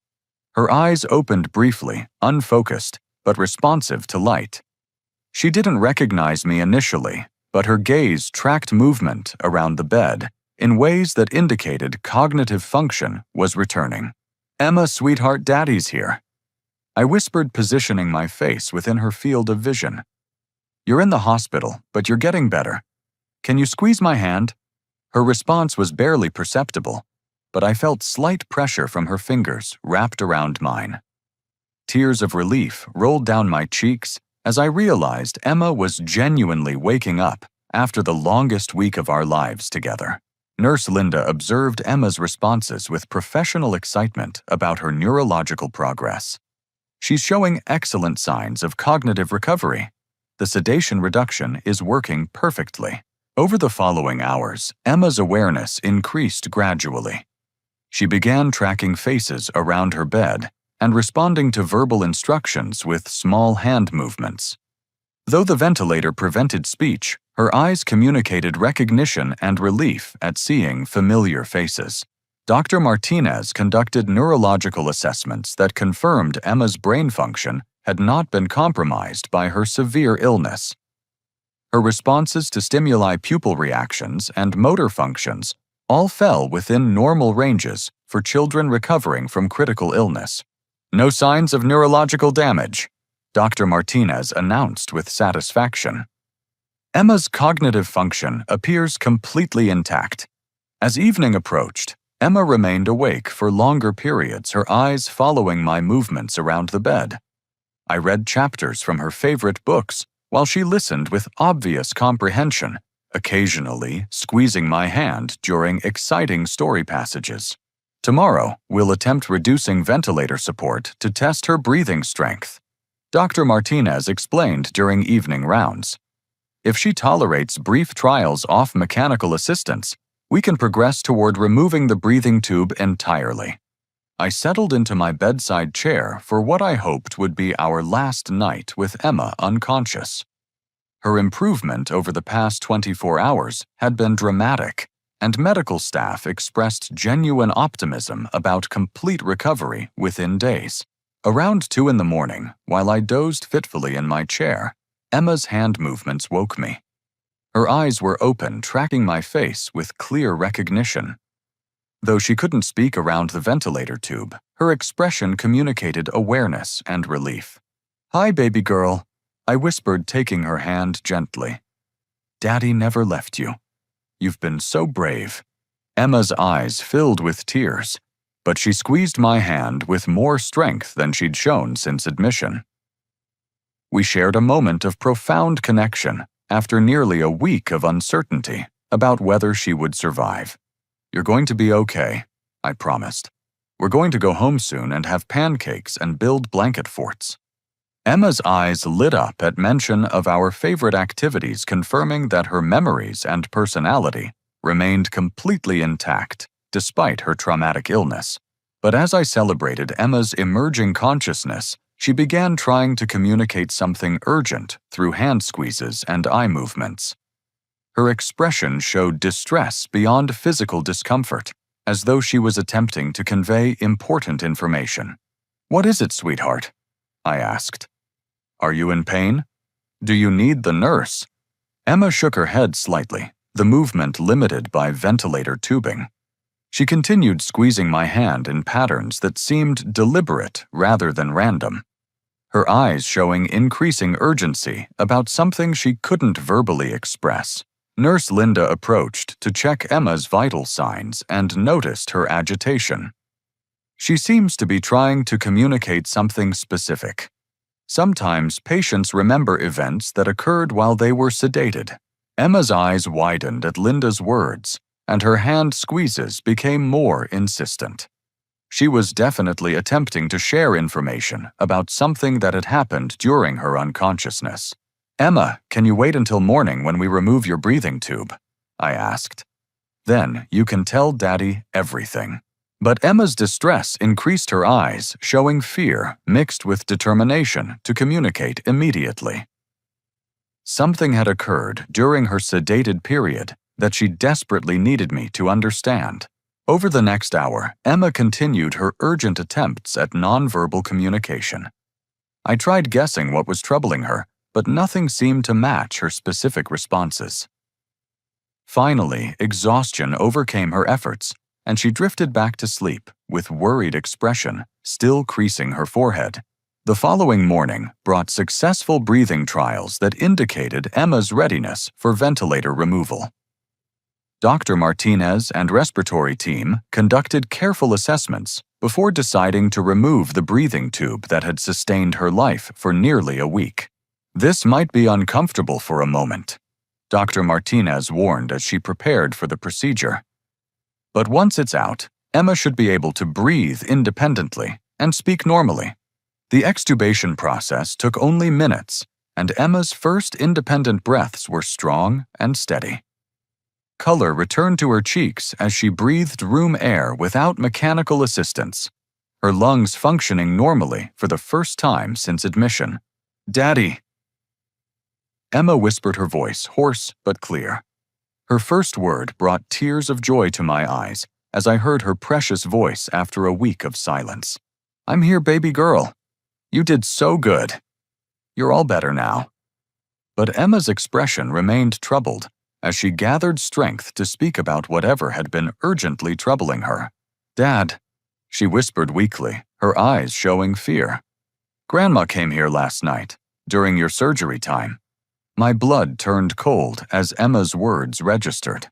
Her eyes opened briefly, unfocused, but responsive to light. She didn't recognize me initially, but her gaze tracked movement around the bed in ways that indicated cognitive function was returning. "Emma, sweetheart, Daddy's here," I whispered, positioning my face within her field of vision. "You're in the hospital, but you're getting better. Can you squeeze my hand?" Her response was barely perceptible, but I felt slight pressure from her fingers wrapped around mine. Tears of relief rolled down my cheeks as I realized Emma was genuinely waking up after the longest week of our lives together. Nurse Linda observed Emma's responses with professional excitement about her neurological progress. "She's showing excellent signs of cognitive recovery. The sedation reduction is working perfectly." Over the following hours, Emma's awareness increased gradually. She began tracking faces around her bed and responding to verbal instructions with small hand movements. Though the ventilator prevented speech, her eyes communicated recognition and relief at seeing familiar faces. Dr. Martinez conducted neurological assessments that confirmed Emma's brain function had not been compromised by her severe illness. Her responses to stimuli, pupil reactions, and motor functions all fell within normal ranges for children recovering from critical illness. "No signs of neurological damage," Dr. Martinez announced with satisfaction. Emma's cognitive function appears completely intact. As evening approached, Emma remained awake for longer periods, her eyes following my movements around the bed. I read chapters from her favorite books while she listened with obvious comprehension, occasionally squeezing my hand during exciting story passages. Tomorrow, we'll attempt reducing ventilator support to test her breathing strength, Dr. Martinez explained during evening rounds. If she tolerates brief trials off mechanical assistance, we can progress toward removing the breathing tube entirely. I settled into my bedside chair for what I hoped would be our last night with Emma unconscious. Her improvement over the past 24 hours had been dramatic, and medical staff expressed genuine optimism about complete recovery within days. Around 2 in the morning, while I dozed fitfully in my chair, Emma's hand movements woke me. Her eyes were open, tracking my face with clear recognition. Though she couldn't speak around the ventilator tube, her expression communicated awareness and relief. "Hi, baby girl," I whispered, taking her hand gently. "Daddy never left you. You've been so brave." Emma's eyes filled with tears, but she squeezed my hand with more strength than she'd shown since admission. We shared a moment of profound connection after nearly a week of uncertainty about whether she would survive. "You're going to be okay," I promised. "We're going to go home soon and have pancakes and build blanket forts." Emma's eyes lit up at mention of our favorite activities, confirming that her memories and personality remained completely intact despite her traumatic illness. But as I celebrated Emma's emerging consciousness, she began trying to communicate something urgent through hand squeezes and eye movements. Her expression showed distress beyond physical discomfort, as though she was attempting to convey important information. "What is it, sweetheart?" I asked. "Are you in pain? Do you need the nurse?" Emma shook her head slightly, the movement limited by ventilator tubing. She continued squeezing my hand in patterns that seemed deliberate rather than random, her eyes showing increasing urgency about something she couldn't verbally express. Nurse Linda approached to check Emma's vital signs and noticed her agitation. She seems to be trying to communicate something specific. Sometimes patients remember events that occurred while they were sedated. Emma's eyes widened at Linda's words, and her hand squeezes became more insistent. She was definitely attempting to share information about something that had happened during her unconsciousness. "Emma, can you wait until morning when we remove your breathing tube?" I asked. "Then you can tell Daddy everything." But Emma's distress increased her eyes, showing fear mixed with determination to communicate immediately. Something had occurred during her sedated period that she desperately needed me to understand. Over the next hour, Emma continued her urgent attempts at nonverbal communication. I tried guessing what was troubling her, but nothing seemed to match her specific responses. Finally, exhaustion overcame her efforts, and she drifted back to sleep with worried expression still creasing her forehead. The following morning brought successful breathing trials that indicated Emma's readiness for ventilator removal. Dr. Martinez and respiratory team conducted careful assessments before deciding to remove the breathing tube that had sustained her life for nearly a week. "This might be uncomfortable for a moment," Dr. Martinez warned as she prepared for the procedure. "But once it's out, Emma should be able to breathe independently and speak normally." The extubation process took only minutes, and Emma's first independent breaths were strong and steady. Color returned to her cheeks as she breathed room air without mechanical assistance, her lungs functioning normally for the first time since admission. "Daddy!" Emma whispered, her voice hoarse but clear. Her first word brought tears of joy to my eyes as I heard her precious voice after a week of silence. "I'm here, baby girl. You did so good. You're all better now." But Emma's expression remained troubled as she gathered strength to speak about whatever had been urgently troubling her. "Dad," she whispered weakly, her eyes showing fear. "Grandma came here last night, during your surgery time." My blood turned cold as Emma's words registered.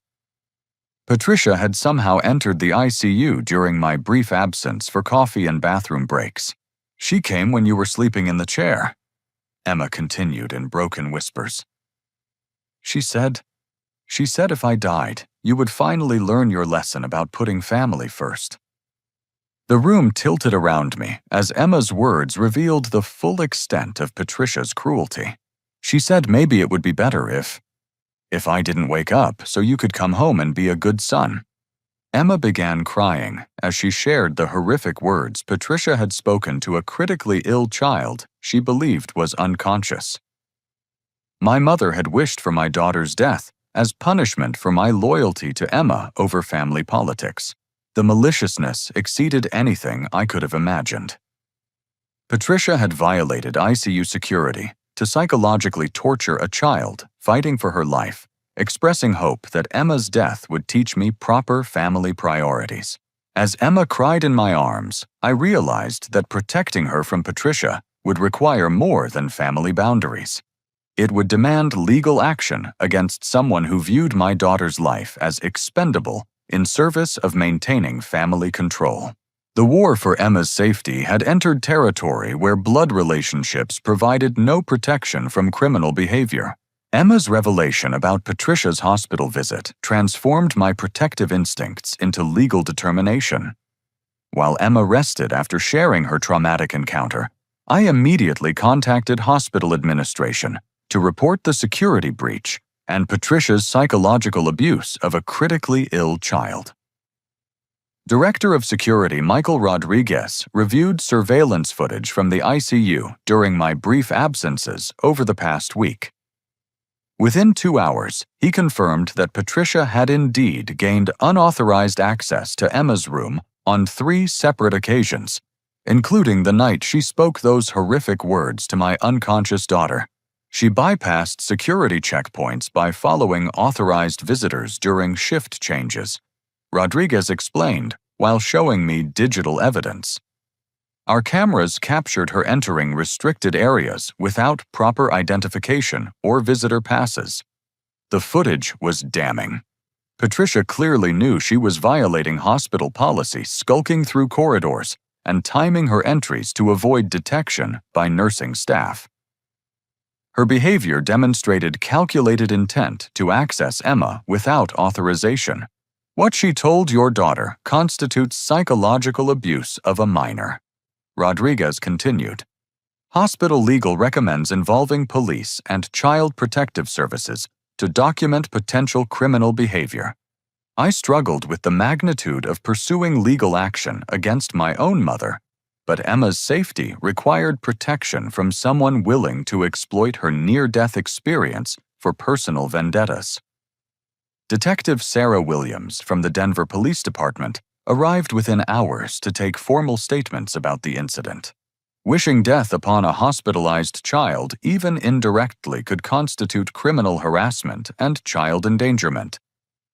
Patricia had somehow entered the ICU during my brief absence for coffee and bathroom breaks. "She came when you were sleeping in the chair," Emma continued in broken whispers. She said if I died, you would finally learn your lesson about putting family first." The room tilted around me as Emma's words revealed the full extent of Patricia's cruelty. She said maybe it would be better if I didn't wake up so you could come home and be a good son. Emma began crying as she shared the horrific words Patricia had spoken to a critically ill child she believed was unconscious. "My mother had wished for my daughter's death as punishment for my loyalty to Emma over family politics. The maliciousness exceeded anything I could have imagined." Patricia had violated ICU security to psychologically torture a child fighting for her life, expressing hope that Emma's death would teach me proper family priorities. As Emma cried in my arms, I realized that protecting her from Patricia would require more than family boundaries. It would demand legal action against someone who viewed my daughter's life as expendable in service of maintaining family control. The war for Emma's safety had entered territory where blood relationships provided no protection from criminal behavior. Emma's revelation about Patricia's hospital visit transformed my protective instincts into legal determination. While Emma rested after sharing her traumatic encounter, I immediately contacted hospital administration to report the security breach and Patricia's psychological abuse of a critically ill child. Director of Security Michael Rodriguez reviewed surveillance footage from the ICU during my brief absences over the past week. Within 2 hours, he confirmed that Patricia had indeed gained unauthorized access to Emma's room on 3 separate occasions, including the night she spoke those horrific words to my unconscious daughter. She bypassed security checkpoints by following authorized visitors during shift changes, Rodriguez explained while showing me digital evidence. Our cameras captured her entering restricted areas without proper identification or visitor passes. The footage was damning. Patricia clearly knew she was violating hospital policy, skulking through corridors and timing her entries to avoid detection by nursing staff. Her behavior demonstrated calculated intent to access Emma without authorization. What she told your daughter constitutes psychological abuse of a minor. Rodriguez continued. Hospital legal recommends involving police and child protective services to document potential criminal behavior. I struggled with the magnitude of pursuing legal action against my own mother, but Emma's safety required protection from someone willing to exploit her near-death experience for personal vendettas. Detective Sarah Williams from the Denver Police Department arrived within hours to take formal statements about the incident. Wishing death upon a hospitalized child even indirectly could constitute criminal harassment and child endangerment,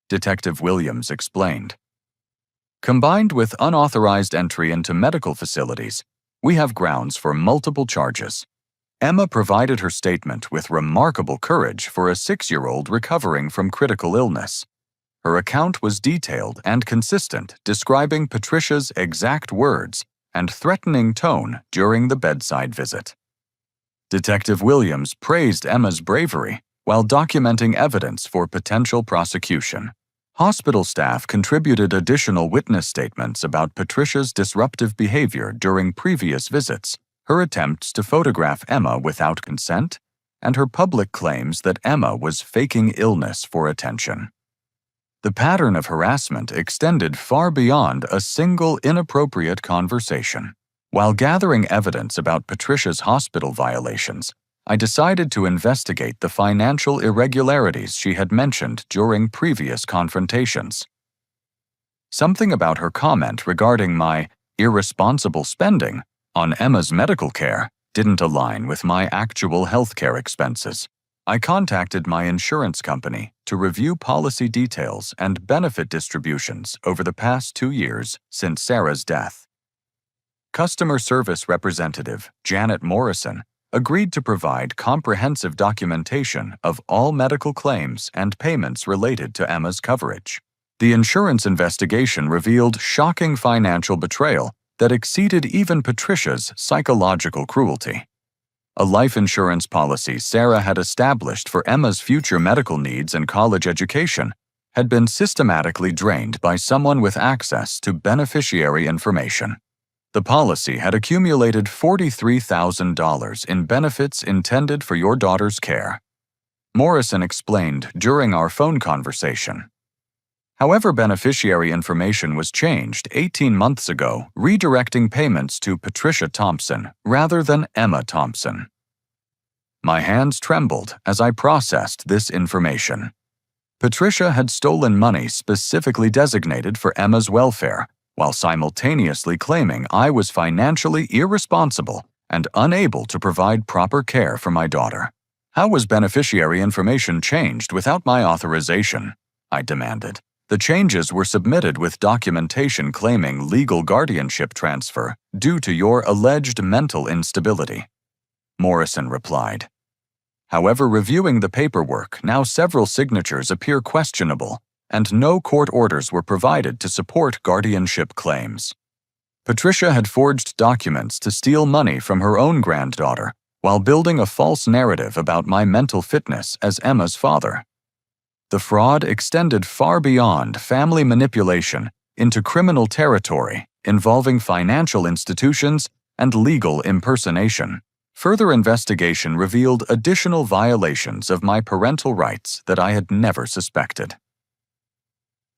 Detective Williams explained. Combined with unauthorized entry into medical facilities, we have grounds for multiple charges. Emma provided her statement with remarkable courage for a 6-year-old recovering from critical illness. Her account was detailed and consistent, describing Patricia's exact words and threatening tone during the bedside visit. Detective Williams praised Emma's bravery while documenting evidence for potential prosecution. Hospital staff contributed additional witness statements about Patricia's disruptive behavior during previous visits, her attempts to photograph Emma without consent, and her public claims that Emma was faking illness for attention. The pattern of harassment extended far beyond a single inappropriate conversation. While gathering evidence about Patricia's hospital violations, I decided to investigate the financial irregularities she had mentioned during previous confrontations. Something about her comment regarding my irresponsible spending on Emma's medical care didn't align with my actual healthcare expenses. I contacted my insurance company to review policy details and benefit distributions over the past 2 years since Sarah's death. Customer service representative Janet Morrison agreed to provide comprehensive documentation of all medical claims and payments related to Emma's coverage. The insurance investigation revealed shocking financial betrayal that exceeded even Patricia's psychological cruelty. A life insurance policy Sarah had established for Emma's future medical needs and college education had been systematically drained by someone with access to beneficiary information. The policy had accumulated $43,000 in benefits intended for your daughter's care, Morrison explained during our phone conversation. However, beneficiary information was changed 18 months ago, redirecting payments to Patricia Thompson rather than Emma Thompson. My hands trembled as I processed this information. Patricia had stolen money specifically designated for Emma's welfare, while simultaneously claiming I was financially irresponsible and unable to provide proper care for my daughter. How was beneficiary information changed without my authorization? I demanded. The changes were submitted with documentation claiming legal guardianship transfer due to your alleged mental instability, Morrison replied. However, reviewing the paperwork, now several signatures appear questionable, and no court orders were provided to support guardianship claims. Patricia had forged documents to steal money from her own granddaughter while building a false narrative about my mental fitness as Emma's father. The fraud extended far beyond family manipulation into criminal territory involving financial institutions and legal impersonation. Further investigation revealed additional violations of my parental rights that I had never suspected.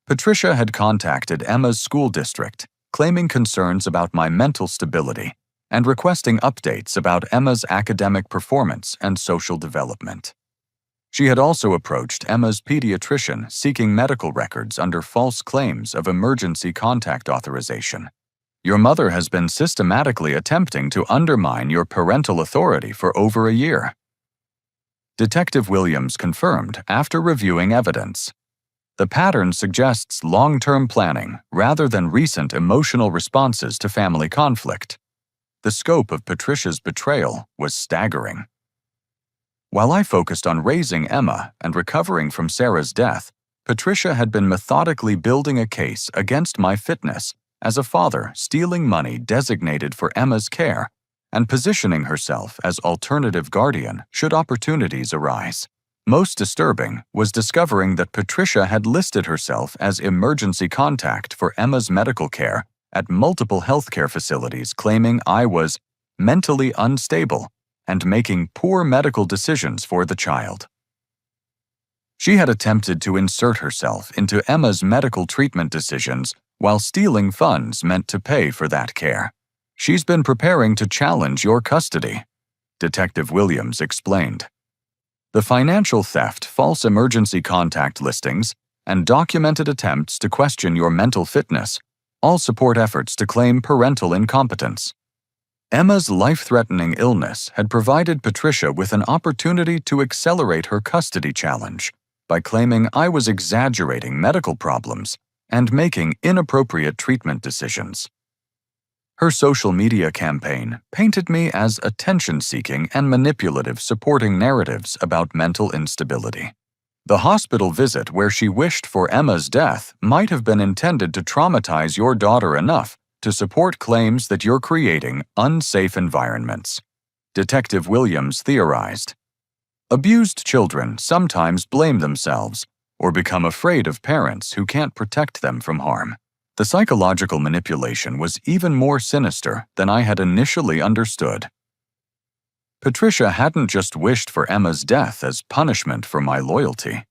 Patricia had contacted Emma's school district, claiming concerns about my mental stability and requesting updates about Emma's academic performance and social development. She had also approached Emma's pediatrician seeking medical records under false claims of emergency contact authorization. Your mother has been systematically attempting to undermine your parental authority for over a year, Detective Williams confirmed after reviewing evidence. The pattern suggests long-term planning rather than recent emotional responses to family conflict. The scope of Patricia's betrayal was staggering. While I focused on raising Emma and recovering from Sarah's death, Patricia had been methodically building a case against my fitness as a father stealing money designated for Emma's care and positioning herself as alternative guardian should opportunities arise. Most disturbing was discovering that Patricia had listed herself as emergency contact for Emma's medical care at multiple healthcare facilities, claiming I was mentally unstable and making poor medical decisions for the child. She had attempted to insert herself into Emma's medical treatment decisions while stealing funds meant to pay for that care. She's been preparing to challenge your custody, Detective Williams explained. The financial theft, false emergency contact listings, and documented attempts to question your mental fitness all support efforts to claim parental incompetence. Emma's life-threatening illness had provided Patricia with an opportunity to accelerate her custody challenge by claiming I was exaggerating medical problems and making inappropriate treatment decisions. Her social media campaign painted me as attention-seeking and manipulative, supporting narratives about mental instability. The hospital visit where she wished for Emma's death might have been intended to traumatize your daughter enough to support claims that you're creating unsafe environments, Detective Williams theorized. Abused children sometimes blame themselves or become afraid of parents who can't protect them from harm. The psychological manipulation was even more sinister than I had initially understood. Patricia hadn't just wished for Emma's death as punishment for my loyalty.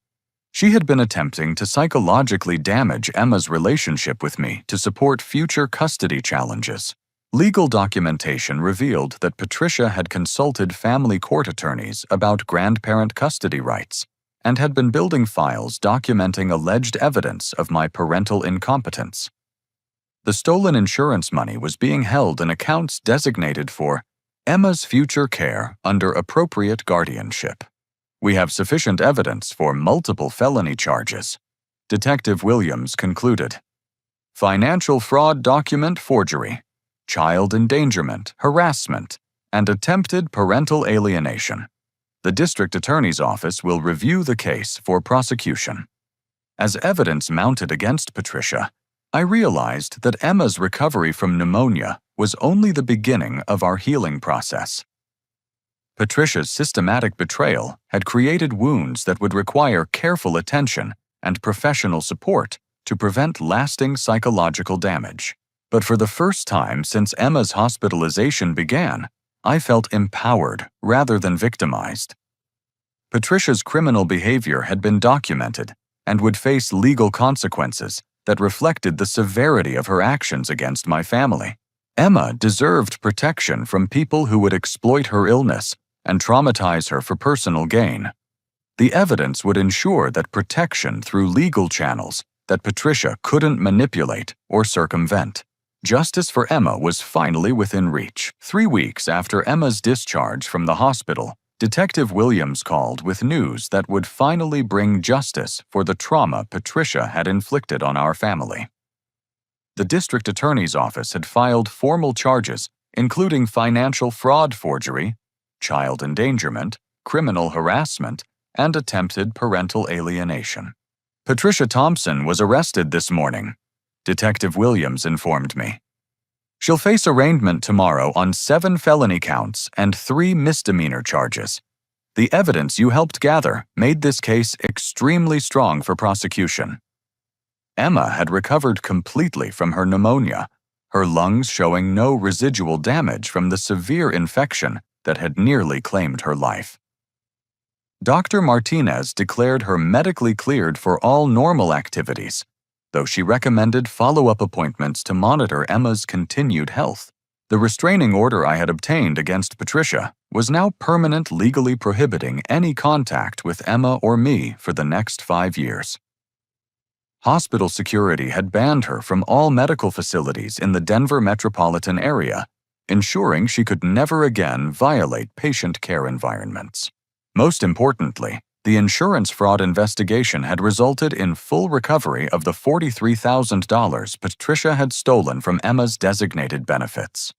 She had been attempting to psychologically damage Emma's relationship with me to support future custody challenges. Legal documentation revealed that Patricia had consulted family court attorneys about grandparent custody rights and had been building files documenting alleged evidence of my parental incompetence. The stolen insurance money was being held in accounts designated for Emma's future care under appropriate guardianship. We have sufficient evidence for multiple felony charges, Detective Williams concluded. Financial fraud, document forgery, child endangerment, harassment, and attempted parental alienation. The district attorney's office will review the case for prosecution. As evidence mounted against Patricia, I realized that Emma's recovery from pneumonia was only the beginning of our healing process. Patricia's systematic betrayal had created wounds that would require careful attention and professional support to prevent lasting psychological damage. But for the first time since Emma's hospitalization began, I felt empowered rather than victimized. Patricia's criminal behavior had been documented and would face legal consequences that reflected the severity of her actions against my family. Emma deserved protection from people who would exploit her illness and traumatize her for personal gain. The evidence would ensure that protection through legal channels that Patricia couldn't manipulate or circumvent. Justice for Emma was finally within reach. 3 weeks after Emma's discharge from the hospital, Detective Williams called with news that would finally bring justice for the trauma Patricia had inflicted on our family. The district attorney's office had filed formal charges, including financial fraud, forgery, child endangerment, criminal harassment, and attempted parental alienation. Patricia Thompson was arrested this morning, Detective Williams informed me. She'll face arraignment tomorrow on 7 felony counts and 3 misdemeanor charges. The evidence you helped gather made this case extremely strong for prosecution. Emma had recovered completely from her pneumonia, her lungs showing no residual damage from the severe infection that had nearly claimed her life. Dr. Martinez declared her medically cleared for all normal activities, though she recommended follow-up appointments to monitor Emma's continued health. The restraining order I had obtained against Patricia was now permanent, legally prohibiting any contact with Emma or me for the next 5 years. Hospital security had banned her from all medical facilities in the Denver metropolitan area, ensuring she could never again violate patient care environments. Most importantly, the insurance fraud investigation had resulted in full recovery of the $43,000 Patricia had stolen from Emma's designated benefits.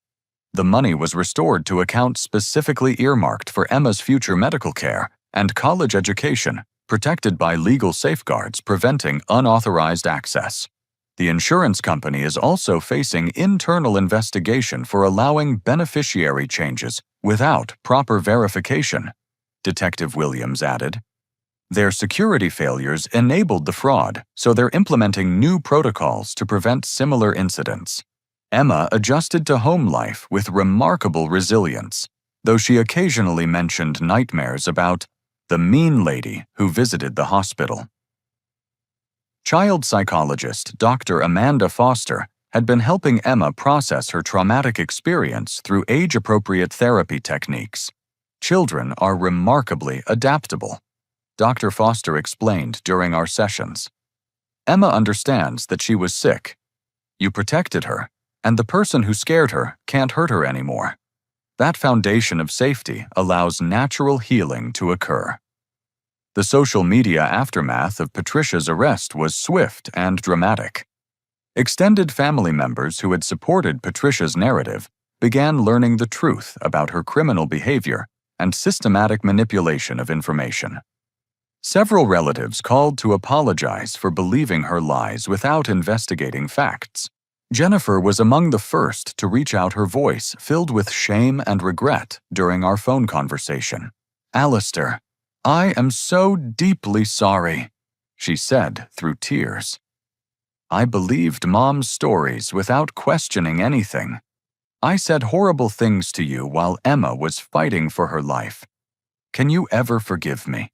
The money was restored to accounts specifically earmarked for Emma's future medical care and college education, protected by legal safeguards preventing unauthorized access. The insurance company is also facing internal investigation for allowing beneficiary changes without proper verification, Detective Williams added. Their security failures enabled the fraud, so they're implementing new protocols to prevent similar incidents. Emma adjusted to home life with remarkable resilience, though she occasionally mentioned nightmares about the mean lady who visited the hospital. Child psychologist Dr. Amanda Foster had been helping Emma process her traumatic experience through age-appropriate therapy techniques. Children are remarkably adaptable, Dr. Foster explained during our sessions. Emma understands that she was sick. You protected her, and the person who scared her can't hurt her anymore. That foundation of safety allows natural healing to occur. The social media aftermath of Patricia's arrest was swift and dramatic. Extended family members who had supported Patricia's narrative began learning the truth about her criminal behavior and systematic manipulation of information. Several relatives called to apologize for believing her lies without investigating facts. Jennifer was among the first to reach out, her voice filled with shame and regret during our phone conversation. "Alistair, I am so deeply sorry," she said through tears. "I believed Mom's stories without questioning anything. I said horrible things to you while Emma was fighting for her life. Can you ever forgive me?"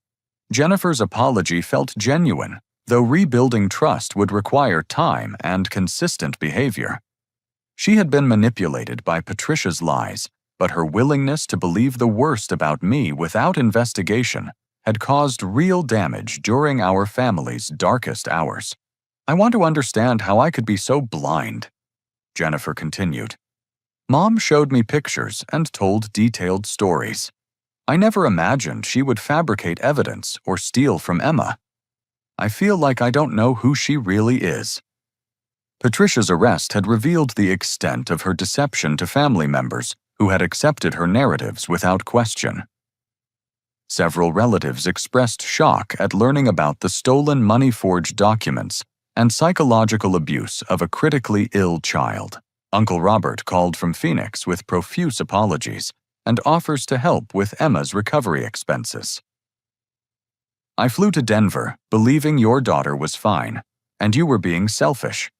Jennifer's apology felt genuine, though rebuilding trust would require time and consistent behavior. She had been manipulated by Patricia's lies, but her willingness to believe the worst about me without investigation had caused real damage during our family's darkest hours. "I want to understand how I could be so blind," Jennifer continued. "Mom showed me pictures and told detailed stories. I never imagined she would fabricate evidence or steal from Emma. I feel like I don't know who she really is." Patricia's arrest had revealed the extent of her deception to family members who had accepted her narratives without question. Several relatives expressed shock at learning about the stolen money-forged documents and psychological abuse of a critically ill child. Uncle Robert called from Phoenix with profuse apologies and offers to help with Emma's recovery expenses. "I flew to Denver believing your daughter was fine, and you were being selfish.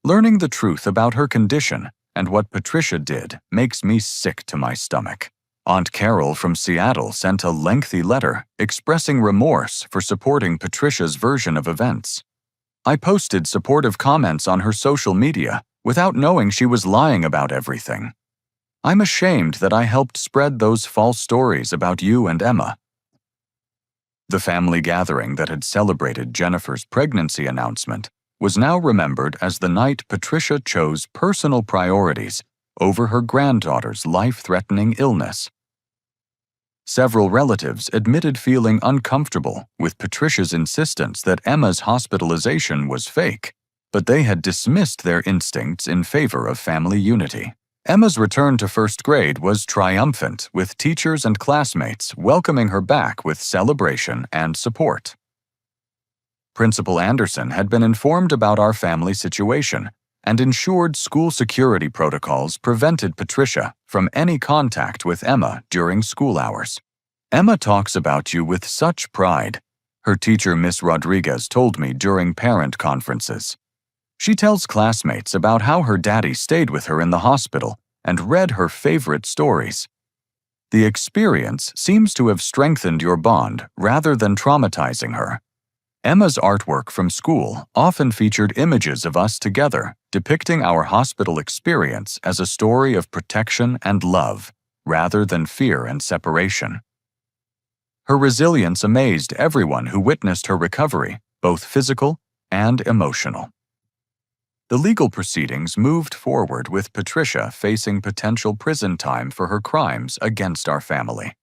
Learning the truth about her condition and what Patricia did makes me sick to my stomach." Aunt Carol from Seattle sent a lengthy letter expressing remorse for supporting Patricia's version of events. "I posted supportive comments on her social media without knowing she was lying about everything. I'm ashamed that I helped spread those false stories about you and Emma." The family gathering that had celebrated Jennifer's pregnancy announcement was now remembered as the night Patricia chose personal priorities over her granddaughter's life-threatening illness. Several relatives admitted feeling uncomfortable with Patricia's insistence that Emma's hospitalization was fake, but they had dismissed their instincts in favor of family unity. Emma's return to first grade was triumphant, with teachers and classmates welcoming her back with celebration and support. Principal Anderson had been informed about our family situation and ensured school security protocols prevented Patricia from any contact with Emma during school hours. "Emma talks about you with such pride," her teacher Miss Rodriguez told me during parent conferences. "She tells classmates about how her daddy stayed with her in the hospital and read her favorite stories. The experience seems to have strengthened your bond rather than traumatizing her." Emma's artwork from school often featured images of us together, depicting our hospital experience as a story of protection and love, rather than fear and separation. Her resilience amazed everyone who witnessed her recovery, both physical and emotional. The legal proceedings moved forward with Patricia facing potential prison time for her crimes against our family.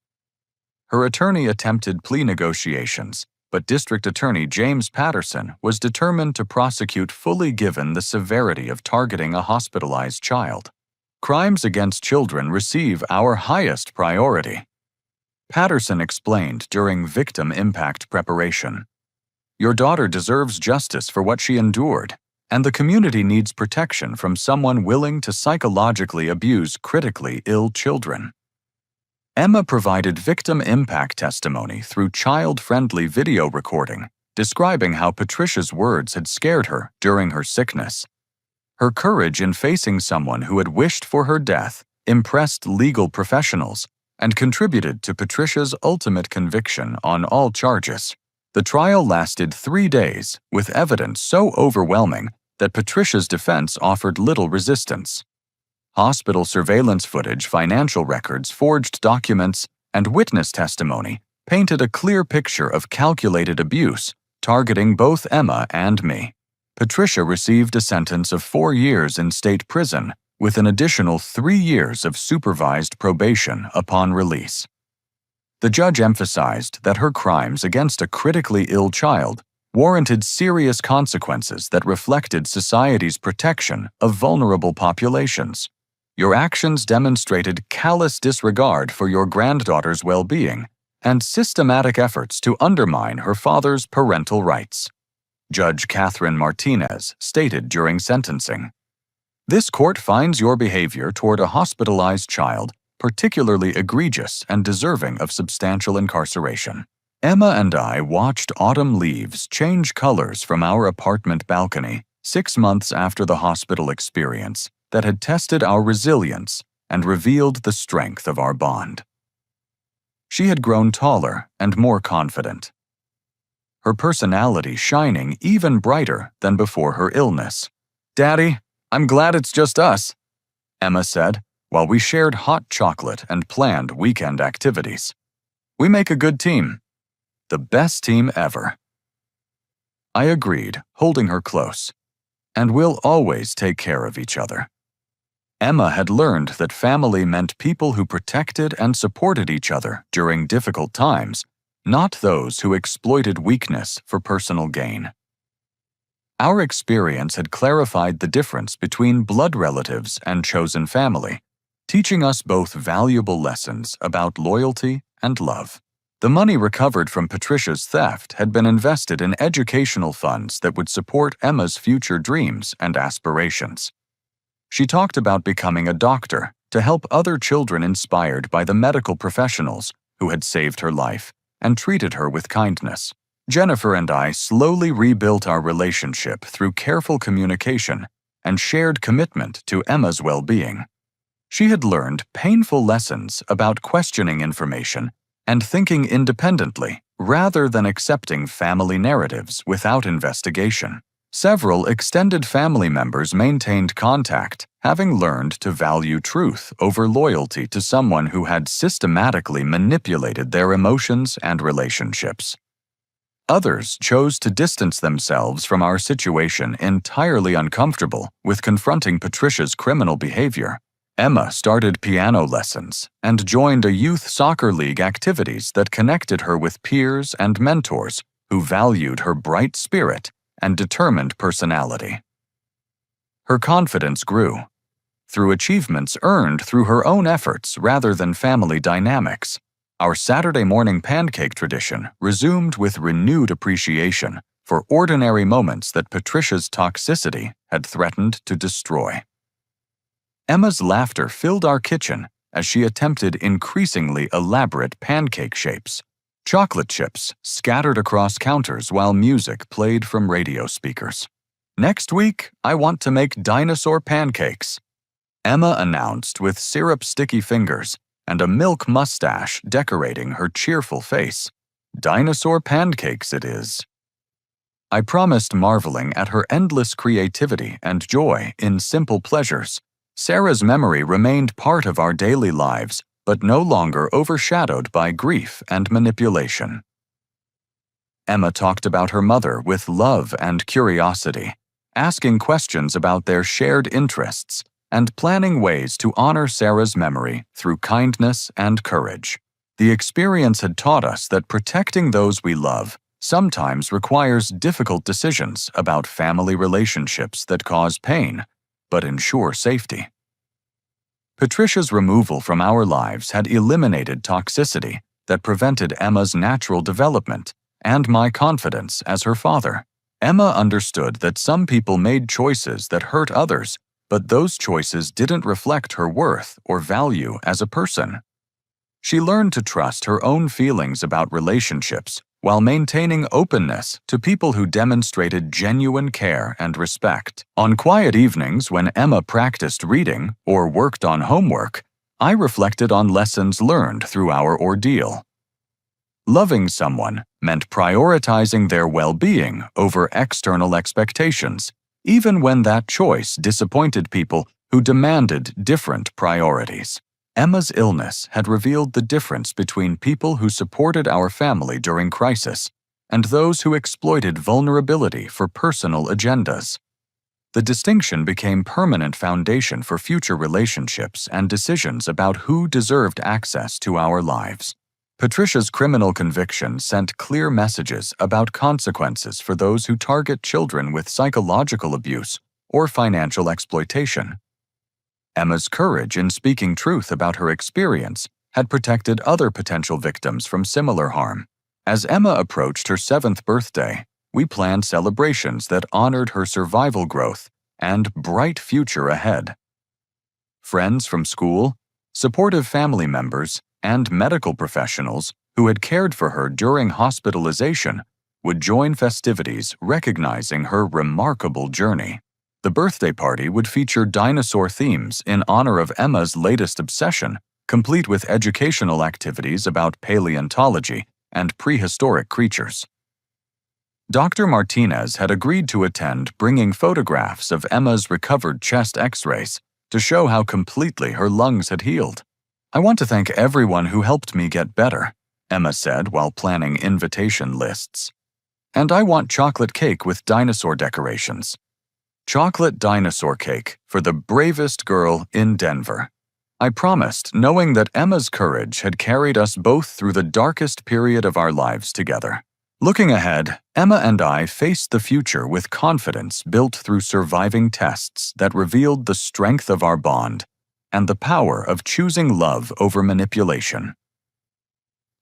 Her attorney attempted plea negotiations, but District Attorney James Patterson was determined to prosecute fully given the severity of targeting a hospitalized child. Crimes against children receive our highest priority. Patterson explained during victim impact preparation. Your daughter deserves justice for what she endured, and the community needs protection from someone willing to psychologically abuse critically ill children. Emma provided victim impact testimony through child-friendly video recording, describing how Patricia's words had scared her during her sickness. Her courage in facing someone who had wished for her death impressed legal professionals and contributed to Patricia's ultimate conviction on all charges. The trial lasted 3 days, with evidence so overwhelming that Patricia's defense offered little resistance. Hospital surveillance footage, financial records, forged documents, and witness testimony painted a clear picture of calculated abuse, targeting both Emma and me. Patricia received a sentence of 4 years in state prison, with an additional 3 years of supervised probation upon release. The judge emphasized that her crimes against a critically ill child warranted serious consequences that reflected society's protection of vulnerable populations. Your actions demonstrated callous disregard for your granddaughter's well-being and systematic efforts to undermine her father's parental rights, Judge Catherine Martinez stated during sentencing. This court finds your behavior toward a hospitalized child particularly egregious and deserving of substantial incarceration. Emma and I watched autumn leaves change colors from our apartment balcony 6 months after the hospital experience that had tested our resilience and revealed the strength of our bond. She had grown taller and more confident, her personality shining even brighter than before her illness. "Daddy, I'm glad it's just us," Emma said, while we shared hot chocolate and planned weekend activities. "We make a good team. The best team ever." I agreed, holding her close. "And we'll always take care of each other." Emma had learned that family meant people who protected and supported each other during difficult times, not those who exploited weakness for personal gain. Our experience had clarified the difference between blood relatives and chosen family, teaching us both valuable lessons about loyalty and love. The money recovered from Patricia's theft had been invested in educational funds that would support Emma's future dreams and aspirations. She talked about becoming a doctor to help other children inspired by the medical professionals who had saved her life and treated her with kindness. Jennifer and I slowly rebuilt our relationship through careful communication and shared commitment to Emma's well-being. She had learned painful lessons about questioning information and thinking independently rather than accepting family narratives without investigation. Several extended family members maintained contact, having learned to value truth over loyalty to someone who had systematically manipulated their emotions and relationships. Others chose to distance themselves from our situation, entirely uncomfortable with confronting Patricia's criminal behavior. Emma started piano lessons and joined a youth soccer league activities that connected her with peers and mentors who valued her bright spirit and determined personality. Her confidence grew through achievements earned through her own efforts rather than family dynamics. Our Saturday morning pancake tradition resumed with renewed appreciation for ordinary moments that Patricia's toxicity had threatened to destroy. Emma's laughter filled our kitchen as she attempted increasingly elaborate pancake shapes. Chocolate chips scattered across counters while music played from radio speakers. "Next week, I want to make dinosaur pancakes," Emma announced with syrup-sticky fingers and a milk mustache decorating her cheerful face. "Dinosaur pancakes it is." I promised, marveling at her endless creativity and joy in simple pleasures. Sarah's memory remained part of our daily lives, but no longer overshadowed by grief and manipulation. Emma talked about her mother with love and curiosity, asking questions about their shared interests and planning ways to honor Sarah's memory through kindness and courage. The experience had taught us that protecting those we love sometimes requires difficult decisions about family relationships that cause pain, but ensure safety. Patricia's removal from our lives had eliminated toxicity that prevented Emma's natural development and my confidence as her father. Emma understood that some people made choices that hurt others, but those choices didn't reflect her worth or value as a person. She learned to trust her own feelings about relationships while maintaining openness to people who demonstrated genuine care and respect. On quiet evenings when Emma practiced reading or worked on homework, I reflected on lessons learned through our ordeal. Loving someone meant prioritizing their well-being over external expectations, even when that choice disappointed people who demanded different priorities. Emma's illness had revealed the difference between people who supported our family during crisis and those who exploited vulnerability for personal agendas. The distinction became permanent foundation for future relationships and decisions about who deserved access to our lives. Patricia's criminal conviction sent clear messages about consequences for those who target children with psychological abuse or financial exploitation. Emma's courage in speaking truth about her experience had protected other potential victims from similar harm. As Emma approached her 7th birthday, we planned celebrations that honored her survival growth and bright future ahead. Friends from school, supportive family members, and medical professionals who had cared for her during hospitalization would join festivities recognizing her remarkable journey. The birthday party would feature dinosaur themes in honor of Emma's latest obsession, complete with educational activities about paleontology and prehistoric creatures. Dr. Martinez had agreed to attend, bringing photographs of Emma's recovered chest X-rays to show how completely her lungs had healed. "I want to thank everyone who helped me get better," Emma said while planning invitation lists. "And I want chocolate cake with dinosaur decorations. Chocolate dinosaur cake for the bravest girl in Denver." I promised, knowing that Emma's courage had carried us both through the darkest period of our lives together. Looking ahead, Emma and I faced the future with confidence built through surviving tests that revealed the strength of our bond and the power of choosing love over manipulation.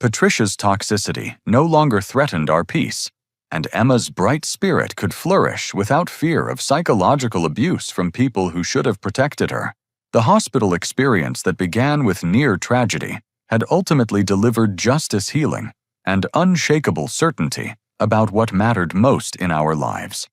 Patricia's toxicity no longer threatened our peace, and Emma's bright spirit could flourish without fear of psychological abuse from people who should have protected her. The hospital experience that began with near tragedy had ultimately delivered justice, healing, and unshakable certainty about what mattered most in our lives.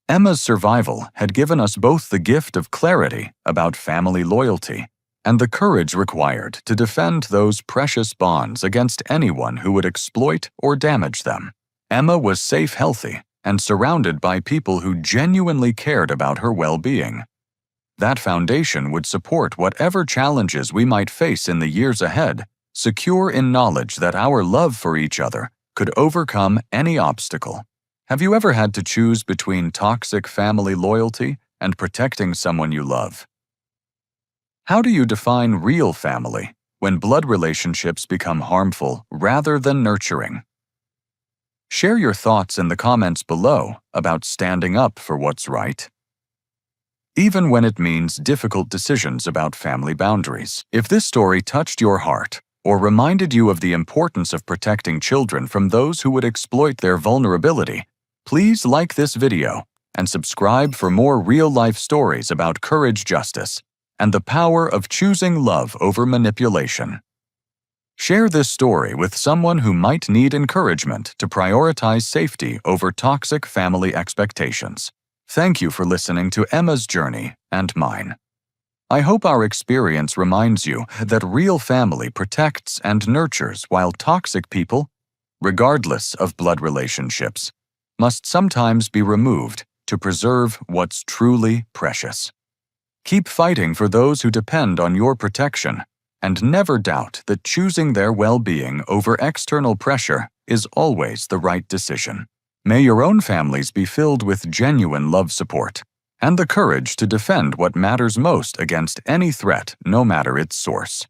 Emma's survival had given us both the gift of clarity about family loyalty and the courage required to defend those precious bonds against anyone who would exploit or damage them. Emma was safe, healthy, and surrounded by people who genuinely cared about her well-being. That foundation would support whatever challenges we might face in the years ahead, secure in knowledge that our love for each other could overcome any obstacle. Have you ever had to choose between toxic family loyalty and protecting someone you love? How do you define real family when blood relationships become harmful rather than nurturing? Share your thoughts in the comments below about standing up for what's right, even when it means difficult decisions about family boundaries. If this story touched your heart or reminded you of the importance of protecting children from those who would exploit their vulnerability, please like this video and subscribe for more real-life stories about courage, justice, and the power of choosing love over manipulation. Share this story with someone who might need encouragement to prioritize safety over toxic family expectations. Thank you for listening to Emma's journey and mine. I hope our experience reminds you that real family protects and nurtures, while toxic people, regardless of blood relationships, must sometimes be removed to preserve what's truly precious. Keep fighting for those who depend on your protection, and never doubt that choosing their well-being over external pressure is always the right decision. May your own families be filled with genuine love, support, and the courage to defend what matters most against any threat, no matter its source.